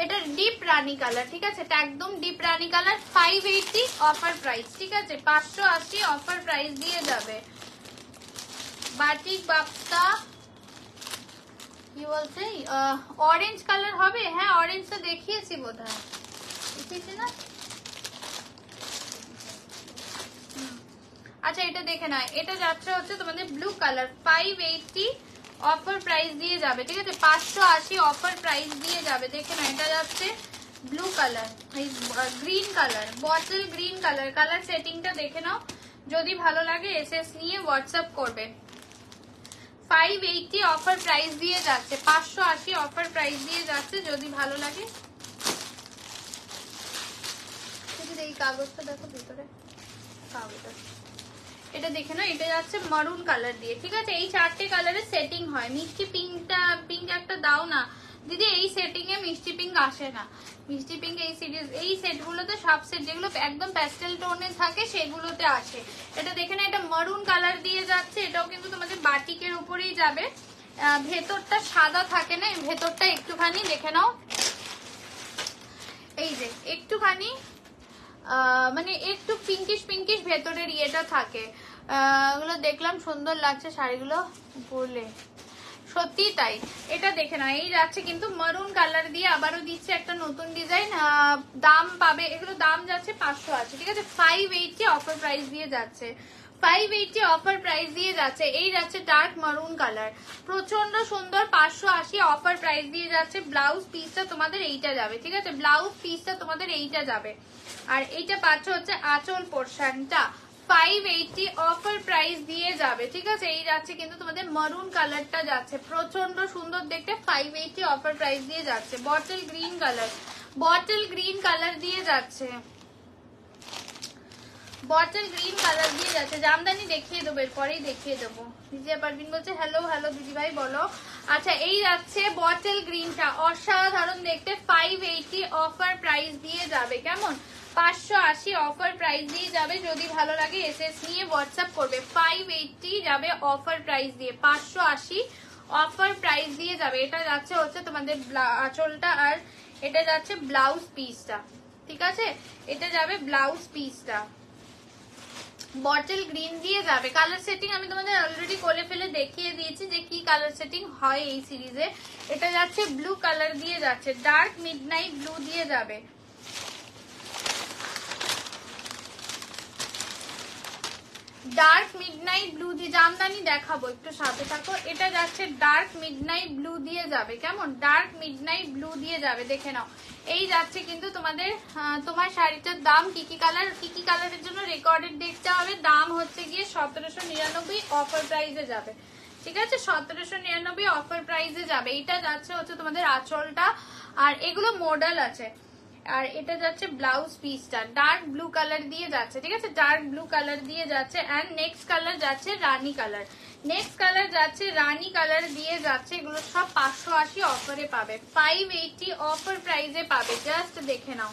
এটা ডিপ রানী কালার, ঠিক আছে, এটা একদম ডিপ রানী কালার। 580 অফার প্রাইস, ঠিক আছে, 580 অফার প্রাইস দিয়ে যাবে। বাটিক বাপ্তা কি বলছে, অরেঞ্জ কালার হবে? হ্যাঁ অরেঞ্জটা দেখিয়েছি বোধহয়, দেখিয়েছি না? আচ্ছা এটা দেখে নাও, এটা যাচ্ছে হচ্ছে তোমাদের ব্লু কালার, 580 অফার প্রাইস দিয়ে যাবে, ঠিক আছে, 580 অফার প্রাইস দিয়ে যাবে। দেখে নাও এটা যাচ্ছে ব্লু কালার, এই green colour, bottle green colour. Colour সেটিংটা দেখে নাও, যদি ভালো লাগে এসএস নিয়ে হোয়াটসঅ্যাপ করবে। 580 অফার প্রাইস দিয়ে যাচ্ছে, 580 অফার প্রাইস দিয়ে যাচ্ছে, যদি ভালো লাগে। এই কাগজটা দেখো ভিতরে, কাগজটা এটা দেখে না, এটা যাচ্ছে মারুন কালার দিয়ে, ঠিক আছে। এই 4টে কালারের সেটিং হয়। মিষ্টি পিঙ্ক একটা দাও না দিদি, এই সেটিং এ মিষ্টি পিঙ্ক আসে না। মিষ্টি পিঙ্ক এই সিরিজ, এই সেটগুলোতে সব সেট যেগুলো একদম প্যাস্টেল টোনে থাকে সেগুলোতে আসে। এটা দেখে না, এটা মারুন কালার দিয়ে যাচ্ছে, এটাও কিন্তু তোমাদের বাটিকের উপরেই যাবে। ভেতরটা সাদা থাকে না, ভেতরটা একটুখানি দেখে নাও, এই যে একটুখানি মানে একটু পিঙ্কিশ পিঙ্কিশ ভেতরের ইয়েটা থাকে। ওগুলো দেখলাম সুন্দর লাগছে শাড়িগুলো পরলে, সত্যি তাই। এটা দেখে না, এই যাচ্ছে কিন্তু মারুন কালার দিয়ে, আবারও দিচ্ছে একটা নতুন ডিজাইন। দাম পাবে, এগুলো দাম যাচ্ছে 500 আছে, ঠিক আছে। 580 অফার প্রাইস দিয়ে যাচ্ছে, 580 অফার প্রাইস দিয়ে যাচ্ছে। এই যাচ্ছে ডার্ক মারুন কালার, প্রচন্ড সুন্দর, 580 অফার প্রাইস দিয়ে যাচ্ছে। ব্লাউজ পিসটা তোমাদের এইটা যাবে, ঠিক আছে, ব্লাউজ পিসটা তোমাদের এইটা যাবে। আর এইটা পাচ্ছ হচ্ছে আঁচল পোর্শনটা, 580 অফার প্রাইস দিয়ে যাবে, ঠিক আছে। এই যাচ্ছে কিন্তু তোমাদের মারুন কালারটা যাচ্ছে, প্রচন্ড সুন্দর দেখতে, 580 অফার প্রাইস দিয়ে যাচ্ছে। Bottle green colour, bottle green colour দিয়ে যাচ্ছে, বটল গ্রিন কালার দিয়ে যাচ্ছে। জামদানি দেখিয়ে দেবো, এরপরেই দেখিয়ে দেবো। বিজয়া পারভিন বলছে হ্যালো হ্যালো দিদিভাই বলো। আচ্ছা এই যাচ্ছে বটল গ্রিনটা, অসাধারণ দেখতে, 580 অফার প্রাইস দিয়ে যাবে। কেমন? 580 অফার প্রাইস দিয়ে যাবে, যদি ভালো লাগে এসএস নিয়ে হোয়াটসঅ্যাপ করবে। 580 যাবে অফার প্রাইস দিয়ে, 580 অফার প্রাইস দিয়ে যাবে। এটা যাচ্ছে হচ্ছে তোমাদের আঁচলটা, আর এটা যাচ্ছে ব্লাউজ পিসটা, ঠিক আছে, এটা যাবে ব্লাউজ পিসটা, বটল গ্রিন দিয়ে যাবে। কালার সেটিং আমি তোমাদের অলরেডি কোলে ফেলে দেখিয়ে দিয়েছি যে কি কালার সেটিং হয় এই সিরিজে। এটা যাচ্ছে ব্লু কালার দিয়ে যাচ্ছে, ডার্ক মিডনাইট ব্লু দিয়ে যাবে। ডার্ক মিডনাইট ব্লু দিয়ে জামদানি দেখাবো, একটু সাথে থাকো। এটা যাচ্ছে ডার্ক মিডনাইট ব্লু দিয়ে যাবে, কেমন? ডার্ক মিডনাইট ব্লু দিয়ে যাবে, দেখে নাও। এই যাচ্ছে কিন্তু তোমাদের, তোমার শাড়িটার দাম কি কি কালার, কি কি কালারের জন্য রেকর্ডেড দেখতে হবে। দাম হচ্ছে গিয়ে 1799 অফার প্রাইসে যাবে, ঠিক আছে, 1799 অফার প্রাইসে যাবে। এইটা যাচ্ছে হচ্ছে তোমাদের আঁচলটা, আর এগুলো মডেল আছে। আর এটা যাচ্ছে ব্লাউজ পিসটা, ডার্ক ব্লু কালার দিয়ে যাচ্ছে, ঠিক আছে, ডার্ক ব্লু কালার দিয়ে যাচ্ছে। এন্ড নেক্সট কালার যাচ্ছে রানী কালার, নেক্সট কালার যাচ্ছে রানী কালার দিয়ে যাচ্ছে। এগুলো সব 580 অফারে পাবে, 580 অফার প্রাইসে পাবে, জাস্ট দেখে নাও।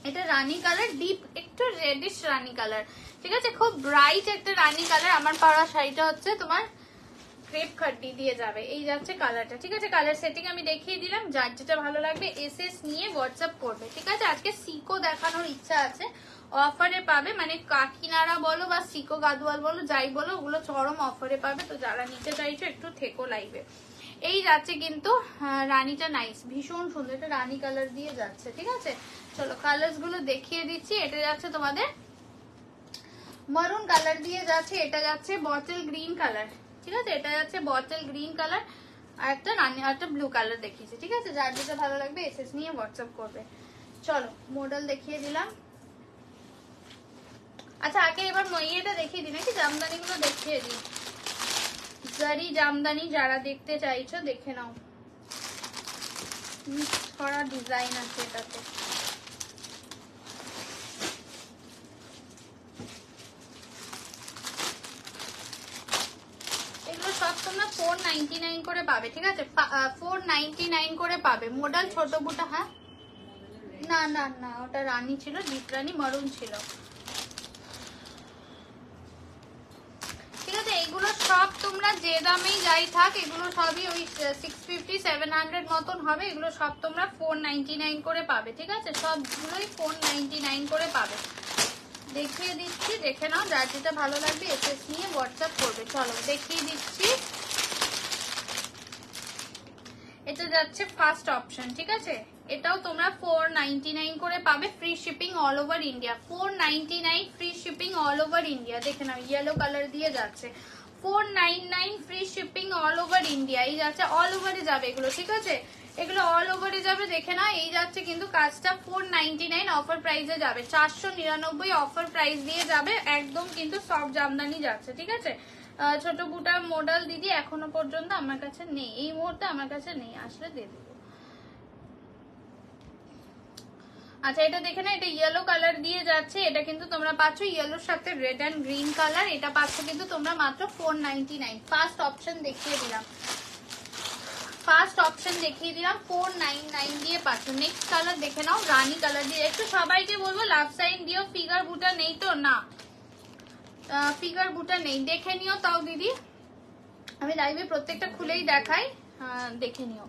এটা রানী কালার, ডিপ একটু রেডিশ রানী কালার, ঠিক আছে, খুব ব্রাইট একটা রানী কালার। আমার পরা শাড়িটা হচ্ছে তোমার ক্রেপ খাড্ডি দিয়ে যাবে। এই যাচ্ছে কালারটা, ঠিক আছে। কালার সেটিং আমি দেখিয়ে দিলাম, যার যেটা ভালো লাগবে এসএস নিয়ে হোয়াটসঅ্যাপ করবে, ঠিক আছে। আজকে সিকো দেখানোর ইচ্ছা আছে, অফারে পাবে, মানে কাকিনারা বলো বা সিকো গাদোয়াল বলো, যাই বলো, ওগুলো চরম অফারে পাবে। তো যারা নিতে চাইছো একটু থেকো লাইভে। এই যাচ্ছে কিন্তু রানীটা নাইস, ভীষণ সুন্দর, এটা রানী কালার দিয়ে যাচ্ছে, ঠিক আছে। চলো কালার্স গুলো দেখিয়ে দিচ্ছি। এটা যাচ্ছে তোমাদের মারুন কালার দিয়ে যাচ্ছে, এটা যাচ্ছে বটল গ্রিন কালার, ঠিক আছে, এটা যাচ্ছে বটল গ্রিন কালার, আর একটা রানী, আর একটা ব্লু কালার দেখিয়েছি, ঠিক আছে। যার যেটা ভালো লাগবে এসএস নিয়ে হোয়াটসঅ্যাপ করবে। চলো মডেল দেখিয়ে দিলাম। আচ্ছা আগে এবার ইয়েটা দেখিয়ে দিই নাকি, জামদানি গুলো দেখিয়ে দিই। জারি জামদানি যারা দেখতে চাইছো দেখে নাও, মিক্স করা ডিজাইন আছে এটাতে। সব তোমরা 499 করে পাবে, ঠিক আছে, 499 করে পাবে। মডেল ছোট বুটা, হ্যাঁ না না না, ওটা রানী ছিল, ডিপ রানী মারুন ছিল, ঠিক আছে। এগুলো সব তোমরা যে দামেই যাই থাক এগুলো সবই ওই 650 700 মতন হবে। এগুলো সব তোমরা 499 করে পাবে, ঠিক আছে? সবগুলোই 499 করে পাবে। দেখিয়ে দিচ্ছি, দেখে নাও, যার যেটা ভালো লাগবে এসএস নিয়ে হোয়াটসঅ্যাপ করবে। চলো দেখিয়ে দিচ্ছি। এটা যাচ্ছে ফার্স্ট অপশন, ঠিক আছে? এটাও তোমরা 499 করে পাবে, free shipping all over India. 499 free shipping all over India. দেখে নাও ইয়েলো কালার দিয়ে যাচ্ছে 499 free shipping all over India. এই যাচ্ছে অল ওভারে যাবে এগুলো, ঠিক আছে? এগুলো অল ওভারে যাবে, দেখে না। এই যাচ্ছে কিন্তু কাজটা 499 অফার প্রাইসে যাবে, 499 অফার প্রাইস দিয়ে যাবে। একদম কিন্তু সব জামদানি যাচ্ছে, ঠিক আছে? ছোট বুটার মডেল দিদি এখনো পর্যন্ত আমার কাছে নেই, এই মুহূর্তে আমার কাছে নেই, আসলে দিয়ে দেবো। আচ্ছা এটা দেখে না, এটা ইয়েলো কালার দিয়ে যাচ্ছে। এটা কিন্তু তোমরা পাচ্ছ ইয়েলোর সাথে রেড এন্ড গ্রিন কালার। এটা পাচ্ছ কিন্তু তোমরা মাত্র 499। ফার্স্ট অপশন দেখিয়ে দিলাম, ফার্স্ট অপশন দেখিয়ে দিলাম, 499 দিয়ে পাচ্ছ। নেক্সট কালার দেখে নাও, রানী কালার দিয়ে। একটু সবাইকে বলবো লাভ সাইন দিও। ফিগার বুটা নেই তো? না, ফিগার বুটা নেই, দেখে নিও তাও দিদি। আমি লাইভে প্রত্যেকটা খুলেই দেখাই, দেখে নিও,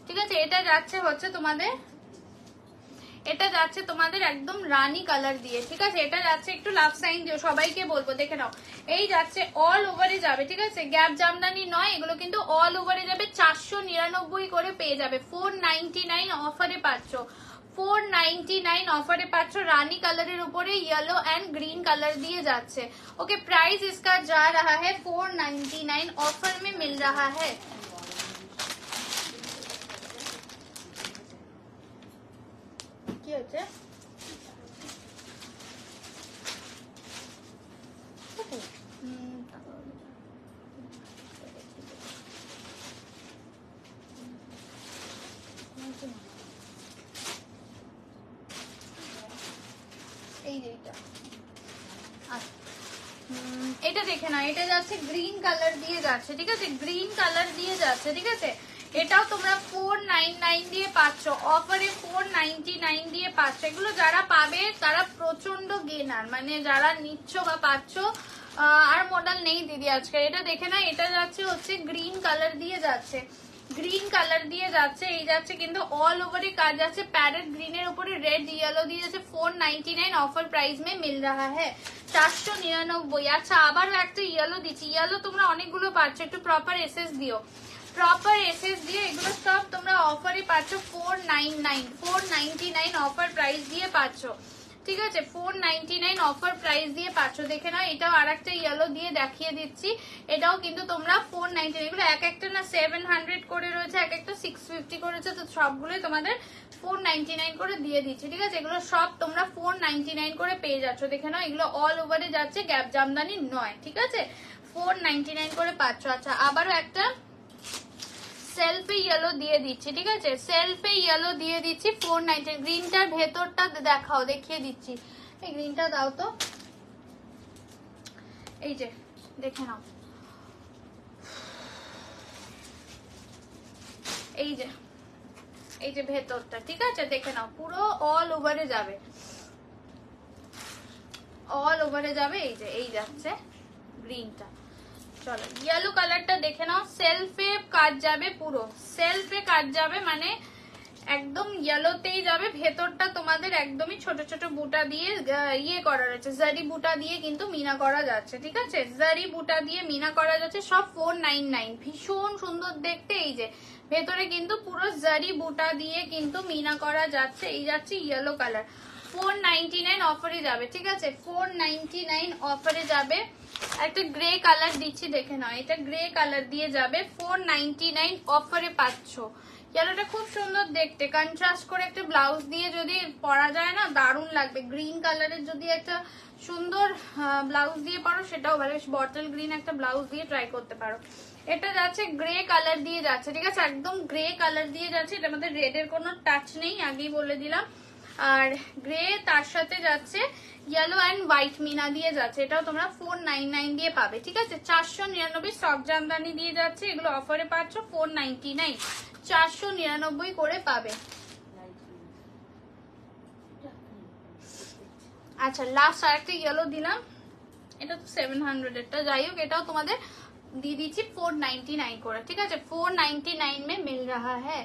ঠিক আছে? এটা যাচ্ছে হচ্ছে তোমাদের, এটা যাচ্ছে তোমাদের একদম রানী কালার দিয়ে, ঠিক আছে? এটা যাচ্ছে, একটু লাভ সাইন দিও, সবাইকে বলবো দেখে নাও। এই যাচ্ছে অল ওভারে যাবে, ঠিক আছে? গ্যাপ জামদানি নয় এগুলো, কিন্তু অল ওভারে যাবে। 499 করে পেয়ে যাবে, 499 অফারে পাচ্ছ। 499 অফারে পাচ্ছ, রানী কালারের উপরে येलो एंड ग्रीन कलर दिए जाচ্ছে। ओके, प्राइस इसका जा रहा है 499, ऑफर में मिल रहा है। কি হচ্ছে? এই যে এটা দেখে না, এটা যাচ্ছে গ্রিন কালার দিয়ে যাচ্ছে, ঠিক আছে? গ্রিন কালার দিয়ে যাচ্ছে, ঠিক আছে? এটাও তোমরা 499 দিয়ে পাচ্ছ, অফারে 499 দিয়ে পাচ্ছ। এগুলো যারা পাবে তারা প্রচন্ড গেনার, মানে যারা নিচ্ছ বা পাচ্ছ। আর মডেল নেই দিদি আজকে। এটা দেখে না, এটা যাচ্ছে হচ্ছে গ্রিন কালার দিয়ে যাচ্ছে, গ্রিন কালার দিয়ে যাচ্ছে। এই যাচ্ছে কিন্তু অল ওভারে কাজ যাচ্ছে, প্যারেট গ্রিনের উপরে রেড ইয়েলো দিয়ে যাচ্ছে। 499 অফার প্রাইস মে মিল রাহা হ্যাঁ, 499। আচ্ছা আবারও একটা ইয়েলো দিচ্ছি, ইয়েলো তোমরা অনেকগুলো পাচ্ছ, একটু প্রপার এসএস দিও, প্রপার এসএস দিয়ে। এগুলো সব তোমরা অফারে পাচ্ছ 499, 499 অফার প্রাইস দিয়ে পাচ্ছ, ঠিক আছে? 499 অফার প্রাইস দিয়ে পাচ্ছ। দেখে নাও, এটাও আর একটা ইয়েলো দিয়ে দেখিয়ে দিচ্ছি। এটাও কিন্তু তোমরা 499, এগুলো এক একটা না 700 করে রয়েছে, এক একটা 650 করেছে, তো সবগুলোই তোমাদের 499 করে দিয়ে দিচ্ছি, ঠিক আছে? এগুলো সব তোমরা 499 করে পেয়ে যাচ্ছ। দেখে নাও, এগুলো অল ওভারে যাচ্ছে, গ্যাপ জামদানি নয়, ঠিক আছে? 499 করে পাচ্ছ। আচ্ছা আবারও একটা সেলফে ইয়েলো দিয়ে দিচ্ছি, ঠিক আছে? সেলফে ইয়েলো দিয়ে দিচ্ছি 499। গ্রিনটার ভেতরটা দেখাও, দেখিয়ে দিচ্ছি। এই গ্রিনটা দাও তো, এই যে দেখে নাও, এই যে, এই যে ভেতরটা, ঠিক আছে? দেখে নাও, পুরো অল ওভারে যাবে, অল ওভারে যাবে। এই যে এই যাচ্ছে গ্রিনটা। চলো ইয়েলো কালারটা দেখে নাও, সেলফে কাজ যাবে, পুরো সেলফে কাজ যাবে, মানে একদম ইয়েলোতেই যাবে। ভেতরটা তোমাদের একদমই ছোট ছোট বুটা দিয়ে ইয়ে করা রয়েছে, জারি বুটা দিয়ে কিন্তু মিনা করা যাচ্ছে, ঠিক আছে? জারি বুটা দিয়ে মিনা করা যাচ্ছে, সব 499, ভীষণ সুন্দর দেখতে। এই যে ভেতরে কিন্তু পুরো জারি বুটা দিয়ে কিন্তু মিনা করা যাচ্ছে। এই যাচ্ছে ইয়েলো কালার, 499 অফারে যাবে, ঠিক আছে? 499 অফারে যাবে। একটা গ্রে কালার দিচ্ছি, দেখে নাও, এটা গ্রে কালার দিয়ে যাবে, 499 অফারে পাচ্ছ। ইয়েলোটা খুব সুন্দর দেখতে, কন্ট্রাস্ট করে একটা ব্লাউজ দিয়ে যদি পরা যায় না, দারুণ লাগবে। গ্রিন কালারের যদি একটা সুন্দর ব্লাউজ দিয়ে পারো সেটাও ভালো, বটল গ্রিন একটা ব্লাউজ দিয়ে ট্রাই করতে পারো। এটা যাচ্ছে গ্রে কালার দিয়ে যাচ্ছে, ঠিক আছে? একদম গ্রে কালার দিয়ে যাচ্ছে, এটা আমাদের রেডের কোনো টাচ নেই, আগেই বলে দিলাম। আর গ্রে তার সাথে যাচ্ছে ইয়েলো অ্যান্ড হোয়াইট মিনা দিয়ে যাচ্ছে, এটাও তোমরা 499 দিয়ে পাবে, ঠিক আছে? 499 সব জামদানি দিয়ে যাচ্ছে, এগুলো অফারে পাচ্ছ 499, 499 করে পাবে। আচ্ছা লাস্ট আরেকটা ইয়েলো দিলাম, এটা তো 700 এরটা, যাই হোক এটাও তোমাদের দিয়ে দিচ্ছি 499 করে, ঠিক আছে? 499 में मिल रहा है।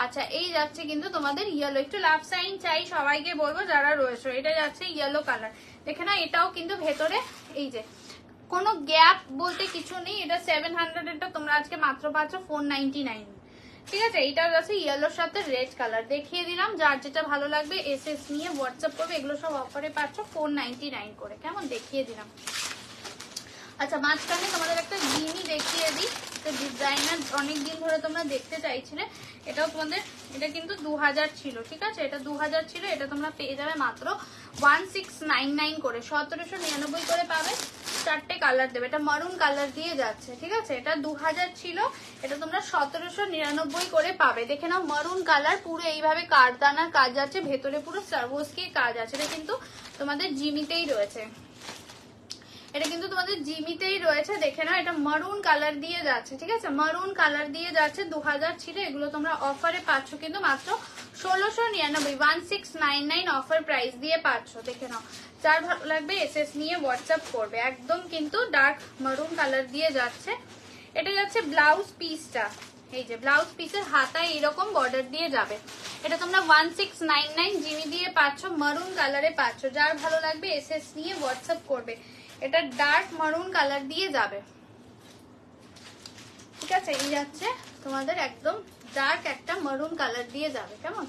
আচ্ছা, এই যাচ্ছে কিন্তু তোমাদের ইয়েলো, একটু লাভ সাইন চাই সবাইকে বলবো যারা রয়েছে। এটা যাচ্ছে ইয়েলো কালার, দেখে না? এটাও কিন্তু ভেতরে এই যে কোনো গ্যাপ বলতে কিছু নেই। এটা 700 এরটা তোমরা আজকে মাত্র পাচ্ছ 499, ঠিক আছে? এটা আছে ইয়েলোর সাথে রেড কালার, দেখিয়ে দিলাম। যার যেটা ভালো লাগবে এসএস নিয়ে হোয়াটসঅ্যাপ করবে। এগুলো সব অফারে পাচ্ছ 499 করে, কেমন? দেখিয়ে দিলাম। আচ্ছা, মাঝখানে তোমাদের একটা জিমি দেখিয়ে দিই, ডিজাইনার অনেকদিন ধরে তোমরা দেখতে চাইছিলে। এটাও তোমাদের, এটা কিন্তু 2000 ছিল, ঠিক আছে? এটা 2000 ছিল, এটা তোমরা পেয়ে যাবে মাত্র 1699 করে, 1799 করে পাবে। 4টে কালার দেবে, এটা মারুন কালার দিয়ে যাচ্ছে, ঠিক আছে? এটা 2000 ছিল, এটা তোমরা 1799 করে পাবে। দেখে নাও, মারুন কালার, পুরো এইভাবে কারদানার কাজ আছে, ভেতরে পুরো সার্ভোসকি কাজ আছে। এটা কিন্তু তোমাদের জিমিতেই রয়েছে, এটা কিন্তু তোমাদের জিমিতেই রয়েছে। দেখে নাও, এটা মারুন কালার দিয়ে যাচ্ছে, ঠিক আছে? মারুন কালার দিয়ে যাচ্ছে, 2000 ছিল। এগুলো তোমরা অফারে পাচ্ছ কিন্তু মাত্র 1699, 1699 অফার প্রাইস দিয়ে পাচ্ছ। দেখে নাও, যার ভালো লাগবে এসএস নিয়ে হোয়াটসঅ্যাপ করবে। একদম কিন্তু ডার্ক মারুন কালার দিয়ে যাচ্ছে। এটা যাচ্ছে ব্লাউজ পিসটা, এই যে ব্লাউজ পিসের হাতায় এরকম বর্ডার দিয়ে যাবে। এটা তোমরা 1699 জিমি দিয়ে পাচ্ছ, মারুন কালারে পাচ্ছ। যার ভালো লাগবে এসএস নিয়ে হোয়াটসঅ্যাপ করবে। এটা ডার্ক মারুন কালার দিয়ে যাবে, ঠিক আছে? এই যাচ্ছে তোমাদের একদম ডার্ক একটা মারুন কালার দিয়ে যাবে, কেমন?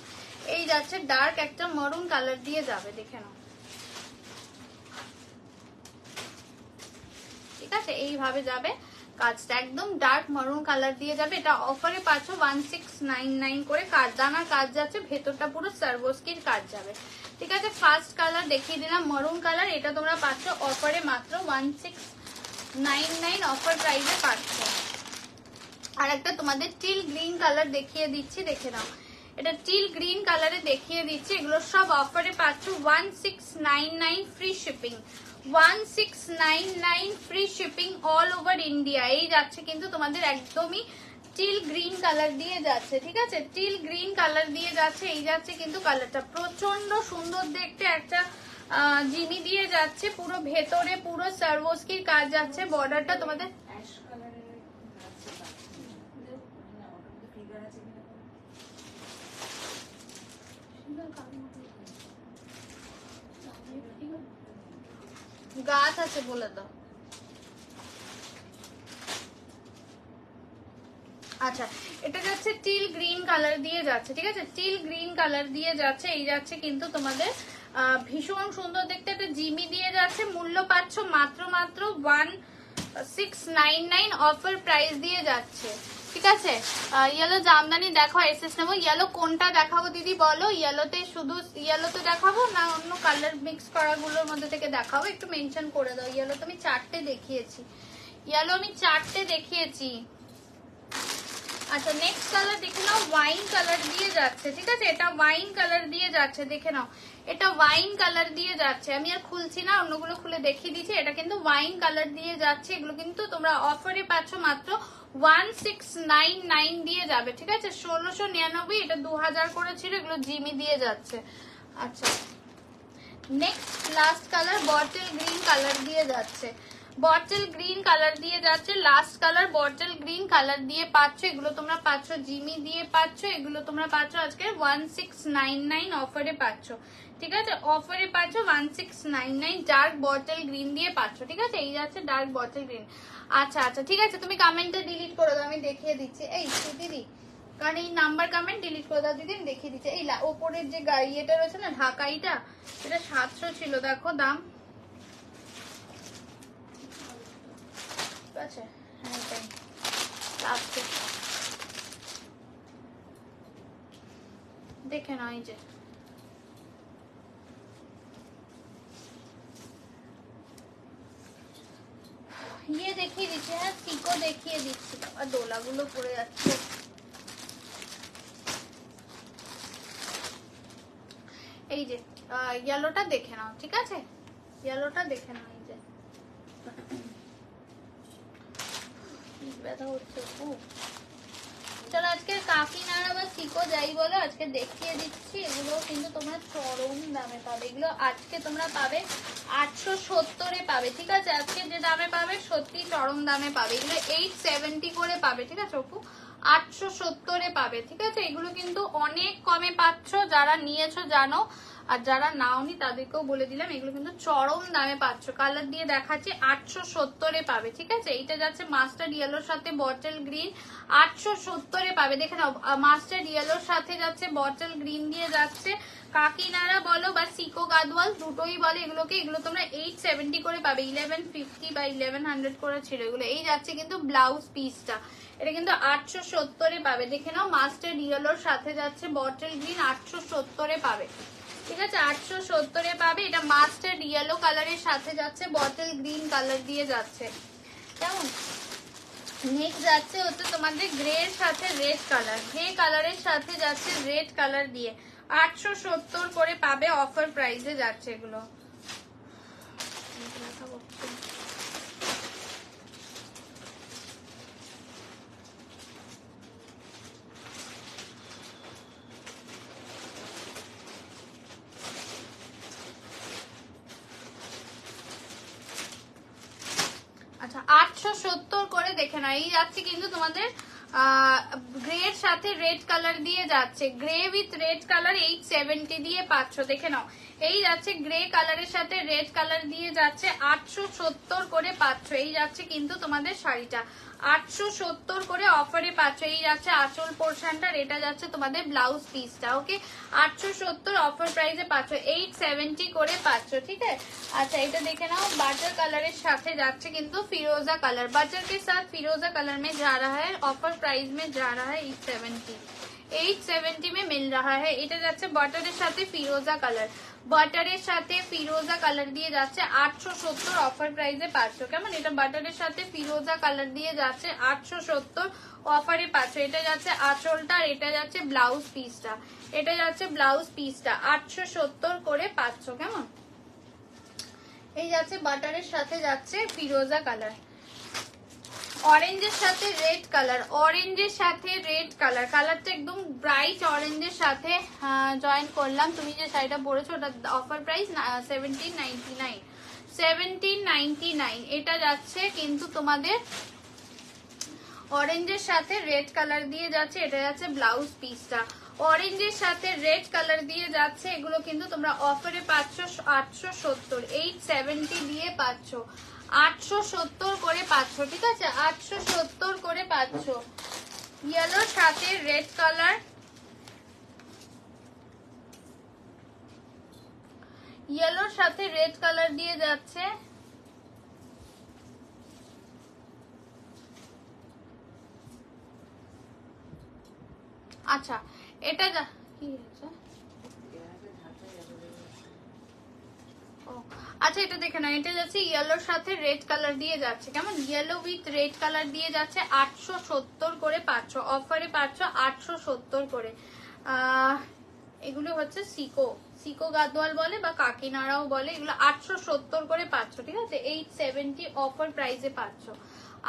এই যাচ্ছে ডার্ক একটা মারুন কালার দিয়ে যাবে, দেখে নাও, ঠিক আছে? এইভাবে যাবে কাজটা, একদম ডার্ক মারুন কালার দিয়ে যাবে। এটা অফারে পাচ্ছ 1699 করে, কারদানার কাজ যাচ্ছে, ভেতরটা পুরো সার্ভোস্কির কাজ যাবে, ঠিক আছে? ফার্স্ট কালার দেখিয়ে দিলাম মারুন কালার, এটা তোমরা পাচ্ছ অফারে মাত্র 1699 অফার প্রাইসে পাচ্ছ। আর একটা তোমাদের টিল গ্রিন কালার দেখিয়ে দিচ্ছি, দেখে নাও, এটা টিল গ্রিন কালারে দেখিয়ে দিচ্ছি। এগুলো সব অফারে পাচ্ছ 1699 free shipping, 1699 free shipping all over India. এই যাচ্ছে কিন্তু তোমাদের একদমই টিল গ্রিন কালার দিয়ে যাচ্ছে, ঠিক আছে? টিল গ্রিন কালার দিয়ে যাচ্ছে। এই যাচ্ছে কিন্তু কালারটা প্রচন্ড সুন্দর দেখতে, একটা জিমি দিয়ে যাচ্ছে, পুরো ভেতরে পুরো সার্ভোস্কির কাজ যাচ্ছে। বর্ডারটা তোমাদের গাছ আছে বলে দাও। আচ্ছা, এটা যাচ্ছে টিল গ্রিন কালার দিয়ে যাচ্ছে, ঠিক আছে? টিল গ্রিন কালার দিয়ে যাচ্ছে। এই যাচ্ছে কিন্তু তোমাদের ভীষণ সুন্দর দেখতে, একটা জিমি দিয়ে যাচ্ছে। মূল্য পাচ্ছ মাত্র 1699 অফার প্রাইস দিয়ে যাচ্ছে, ঠিক আছে? ইয়েলো জামদানি দেখো, এসএস নেবো। ইয়েলো কোনটা দেখাবো দিদি বলো? ইয়েলোতে শুধু ইয়েলোতে দেখাবো না অন্য কালার মিক্স করা গুলোর মধ্যে থেকে দেখাবো? একটু মেনশন করে দাও। ইয়েলো তো আমি 4টে দেখিয়েছি, ইয়েলো আমি 4টে দেখিয়েছি। আচ্ছা, নেক্সট কালার দেখে নাও, ওয়াইন কালার দিয়ে যাচ্ছে, ঠিক আছে? এটা ওয়াইন কালার দিয়ে যাচ্ছে, দেখে নাও, এটা ওয়াইন কালার দিয়ে যাচ্ছে। আমি আর খুলছি না, অন্যগুলো খুলে দেখিয়ে দিচ্ছি। এটা কিন্তু ওয়াইন কালার দিয়ে যাচ্ছে। এগুলো কিন্তু তোমরা অফারে পাচ্ছ মাত্র 1699 দিয়ে যাবে, ঠিক আছে? 1699, এটা 2000 করে ছিল। এগুলো জিমি দিয়ে যাচ্ছে। আচ্ছা, next last colour bottle green colour দিয়ে যাচ্ছে, বটল গ্রিন কালার দিয়ে যাচ্ছে। Last colour bottle green colour দিয়ে পাচ্ছ। এগুলো তোমরা পাচ্ছ জিমি দিয়ে পাচ্ছ। এগুলো তোমরা পাচ্ছ আজকে 1699 অফারে পাচ্ছ, ঠিক আছে? অফারে পাচ্ছ 1699 ডার্ক বটল গ্রিন দিয়ে পাচ্ছ, ঠিক আছে? এই যাচ্ছে ডার্ক বটল গ্রিন। আচ্ছা আচ্ছা, ঠিক আছে, তুমি কমেন্টটা ডিলিট করে দাও, আমি দেখিয়ে দিচ্ছি। এই দিদি, কারণ এই নাম্বার কমেন্ট ডিলিট করে দাও দিদি, আমি দেখিয়ে দিচ্ছি। এই ওপরের যে ইয়েটা রয়েছে না, ঢাকাইটা, এটা 700 ছিল, দেখো দাম, ঠিক আছে? হ্যাঁ, এটাই লাস্টে দেখে নাও। এই যে ইয়ে দেখিয়ে দিচ্ছি, হ্যাঁ সিকো দেখিয়ে দিচ্ছি। আর দোলাগুলো পড়ে যাচ্ছে। এই যে ইয়েলোটা দেখে নাও, ঠিক আছে? ইয়েলোটা দেখে নাও। এই যে ব্যথা হচ্ছে খুব, চলো আজকে কাকিনাড়া বা সিকো যাই বলো আজকে দেখিয়ে দিচ্ছি। এগুলো কিন্তু তোমরা চরম দামে পাবে, এগুলো আজকে তোমরা পাবে 870-এ পাবে, ঠিক আছে? আজকে যে দামে পাবে সত্যি চরম দামে পাবে, এগুলো 870 করে পাবে, ঠিক আছে অপু? 870-এ পাবে, ঠিক আছে? এগুলো কিন্তু অনেক কমে পাচ্ছ, যারা নিয়েছো জানো, আর যারা নাওনি তাদেরকেও বলে দিলাম, এগুলো কিন্তু চরম দামে পাচ্ছ। কালার দিয়ে দেখাচ্ছি, 870-এ পাবে, ঠিক আছে? এইটা যাচ্ছে মাস্টার্ড ইয়েলোর সাথে বটল গ্রিন, 870-এ পাবে। দেখে নাও, মাস্টার্ড ইয়েলোর সাথে যাচ্ছে বটল গ্রিন দিয়ে যাচ্ছে। কাকিনাড়া বলো বা সিকো গাদওয়াল দুটোই বলে এগুলোকে, এগুলো তোমরা 870 করে পাবে। 1150 বা 1100 করে ছিল এগুলো। এই যাচ্ছে কিন্তু ব্লাউজ পিসটা, এটা কিন্তু 870-এ পাবে। দেখে নাও, মাস্টার্ড ইয়েলোর সাথে যাচ্ছে বটল গ্রিন, 870-এ পাবে, ঠিক আছে? 870-এ পাবে। এটা মাস্টার্ড ইয়েলো কালারের সাথে যাচ্ছে বটল গ্রিন কালার দিয়ে যাচ্ছে, কেমন? নেক্সট যাচ্ছে হচ্ছে তোমাদের গ্রে এর সাথে রেড কালার, গ্রে কালারের সাথে যাচ্ছে রেড কালার দিয়ে 870 করে পাবে, অফার প্রাইসে যাচ্ছে এগুলো। আচ্ছা 870 করে দেখে না, এই যাচ্ছে কিন্তু তোমাদের গ্রে এর সাথে রেড কালার দিয়ে যাচ্ছে, গ্রে উইথ রেড কালার 870 দিয়ে পাচ্ছ। দেখে নাও, এই যাচ্ছে গ্রে কালারের সাথে রেড কালার দিয়ে যাচ্ছে 870 করে পাচ্ছ। এই যাচ্ছে কিন্তু তোমাদের শাড়িটা 870 করে অফারে পাচ্ছ। এই যাচ্ছে আঁচল পোর্শনটা, এটা যাচ্ছে তোমাদের ব্লাউজ পিসটা, ওকে? 870 অফার প্রাইসে পাচ্ছ, 870 করে পাচ্ছ, ঠিক আছে? আচ্ছা এটা দেখে নাও, বাটার কালারের সাথে যাচ্ছে কিন্তু फिरोजा कलर, बटर के साथ फिरोजा कलर में जा रहा है, ऑफर प्राइस में जा रहा है 870 में मिल रहा है। এটা যাচ্ছে বাটারের সাথে ফিরোজা কালার, বাটারের সাথে ফিরোজা কালার দিয়ে যাচ্ছে 870 অফার প্রাইসে পাচ্ছ, কেমন? এটা বাটারের সাথে ফিরোজা কালার দিয়ে যাচ্ছে 870 অফারে পাচ্ছ। এটা যাচ্ছে আঁচলটা, আর এটা যাচ্ছে ব্লাউজ পিসটা, এটা যাচ্ছে ব্লাউজ পিসটা 870 করে পাচ্ছ, কেমন? এই যাচ্ছে বাটারের সাথে যাচ্ছে ফিরোজা কালার, অরেঞ্জের সাথে রেড কালার, অরেঞ্জের সাথে রেড কালার, কালারটা একদম ব্রাইট অরেঞ্জের সাথে জয়েন করলাম। তুমি যে শাড়িটা পরেছো ওটা অফার প্রাইস 1799, এটা যাচ্ছে কিন্তু তোমাদের অরেঞ্জের সাথে রেড কালার দিয়ে যাচ্ছে, এটা যাচ্ছে ব্লাউজ পিসটা, অরেঞ্জের সাথে রেড কালার দিয়ে যাচ্ছে। এগুলো কিন্তু তোমরা অফারে পাচ্ছ 870, 870 দিয়ে পাচ্ছ, 870 করে পাচ্ছ, ঠিক আছে? 870 করে পাচ্ছ। ইয়েলোর সাথে রেড কালার, ইয়েলোর সাথে রেড কালার দিয়ে যাচ্ছে। আচ্ছা এটা কি হয়েছে? আচ্ছা এটা দেখে না, এটা যাচ্ছে ইয়েলোর সাথে রেড কালার দিয়ে যাচ্ছে, কেমন? ইয়েলো উইথ রেড কালার দিয়ে যাচ্ছে 870 করে পাচ্ছ, অফারে পাচ্ছ 870 করে। এগুলো হচ্ছে সিকো, সিকো গাদওয়াল বলে বা কাকিনাড়াও বলে, এগুলো 870 করে পাচ্ছ, ঠিক আছে? 870 অফার প্রাইসে পাচ্ছ,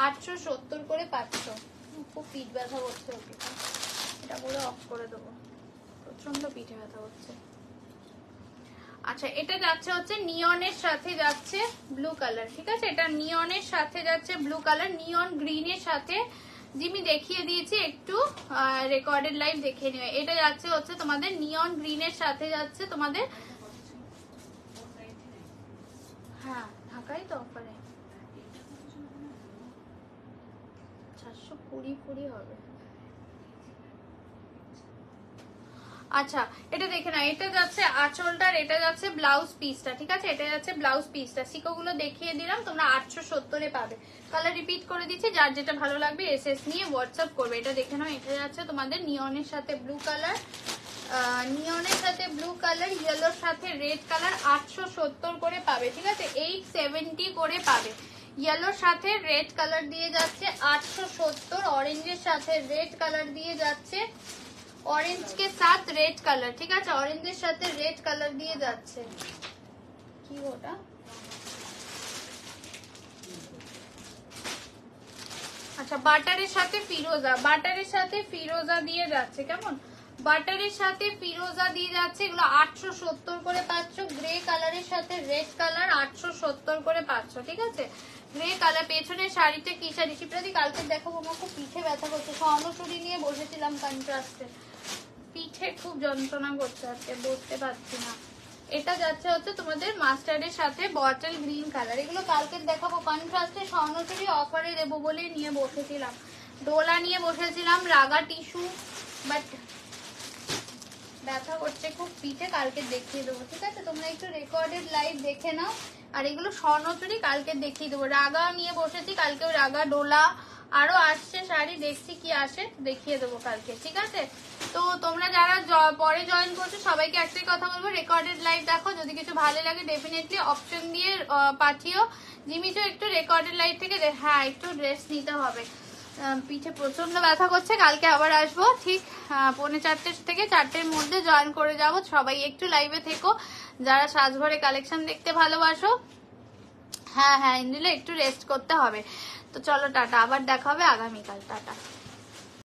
870 করে পাচ্ছ। খুব পিঠ ব্যথা করছে, ওকে এটা বলে অফ করে দেবো, প্রচন্ড পিঠে ব্যথা হচ্ছে। আচ্ছা এটা যাচ্ছে হচ্ছে নিয়নের সাথে যাচ্ছে ব্লু কালার, ঠিক আছে? এটা নিয়নের সাথে যাচ্ছে ব্লু কালার, নিয়ন গ্রিনের সাথে জিমি দেখিয়ে দিয়েছি, একটু রেকর্ডেড লাইভ দেখে নিও। এটা যাচ্ছে হচ্ছে তোমাদের নিয়ন গ্রিনের সাথে যাচ্ছে তোমাদের, হ্যাঁ ঢাকাই তো অফারে 420 হবে। আচ্ছা এটা দেখে না, এটা যাচ্ছে আঁচলটার, এটা যাচ্ছে ব্লাউজ পিসটা, ঠিক আছে? এটা যাচ্ছে ব্লাউজ পিসটা। সিকো গুলো দেখিয়ে দিলাম, তোমরা 870-এ পাবে। কালার রিপিট করে দিচ্ছি, যার যেটা ভালো লাগবে এসএস নিয়ে হোয়াটসঅ্যাপ করবে। এটা দেখে নাও, এটা যাচ্ছে তোমাদের নিয়নের সাথে ব্লু কালার, নিয়নের সাথে ব্লু কালার, ইয়েলোর সাথে রেড কালার, 870 করে পাবে, ঠিক আছে? 870 করে পাবে। ইয়েলোর সাথে রেড কালার দিয়ে যাচ্ছে 870, অরেঞ্জের সাথে রেড কালার দিয়ে যাচ্ছে, ऑरेंज के साथ रेड कलर, ठीक है? ऑरेंजের সাথে রেড কালার দিয়ে যাচ্ছে। কি ওটা? আচ্ছা আচ্ছা বাটারের সাথে ফিরোজা, বাটারের সাথে ফিরোজা দিয়ে যাচ্ছে, কেমন বাটারের সাথে ফিরোজা দিয়ে যাচ্ছে। এগুলো 870 করে পাচ্ছ। গ্রে কালারের সাথে রেড কালার 870 করে পাচ্ছ, ঠিক আছে। Grey colour. পেছনের শাড়িটা কি শাড়ি শিপ্রাদি কালকে দেখাবো, আমার খুব পিঠে ব্যথা করছে, স্বর্ণচুরি নিয়ে বসেছিলাম কন্ট্রাস্টে, পিঠে খুব যন্ত্রণা করছে আজকে, বসতে পারছি না। এটা যাচ্ছে হচ্ছে তোমাদের মাস্টার্ডের সাথে বটল গ্রিন কালার, এগুলো কালকে দেখাবো কন্ট্রাস্টে। স্বর্ণচুরি অফারে দেবো বলে নিয়ে বসেছিলাম, ডোলা নিয়ে বসেছিলাম, রাগা টিস্যু, বাট ব্যথা করছে খুব পিঠে, কালকে দেখিয়ে দেবো, ঠিক আছে। তোমরা একটু রেকর্ডেড লাইভ দেখে নাও। আর এগুলো স্বর্ণচুরি কালকে দেখিয়ে দেবো। রাগা নিয়ে বসেছি কালকে, রাগা, ডোলা, আরো আসছে শাড়ি, দেখছি কি আসে, দেখিয়ে দেবো কালকে, ঠিক আছে। তো তোমরা যারা পরে জয়েন করছো সবাইকে একটাই কথা বলবো, রেকর্ডেড লাইভ দেখো, যদি কিছু ভালো লাগে ডেফিনেটলি অপশন দিয়ে পাঠিও। জিমিচও একটু রেকর্ডেড লাইভ থেকে, হ্যাঁ একটু ড্রেস নিতে হবে, পিঠে প্রচন্ড ব্যথা করছে। কালকে আবার আসবো ঠিক 4:45 থেকে 4টের মধ্যে জয়েন করে যাব। সবাই একটু লাইভে থেকো যারা সাজঘরে কালেকশন দেখতে ভালোবাসো। হ্যাঁ হ্যাঁ ইন্দ্রিলা একটু রেস্ট করতে হবে। তো চলো টাটা, আবার দেখা হবে আগামীকাল, টাটা।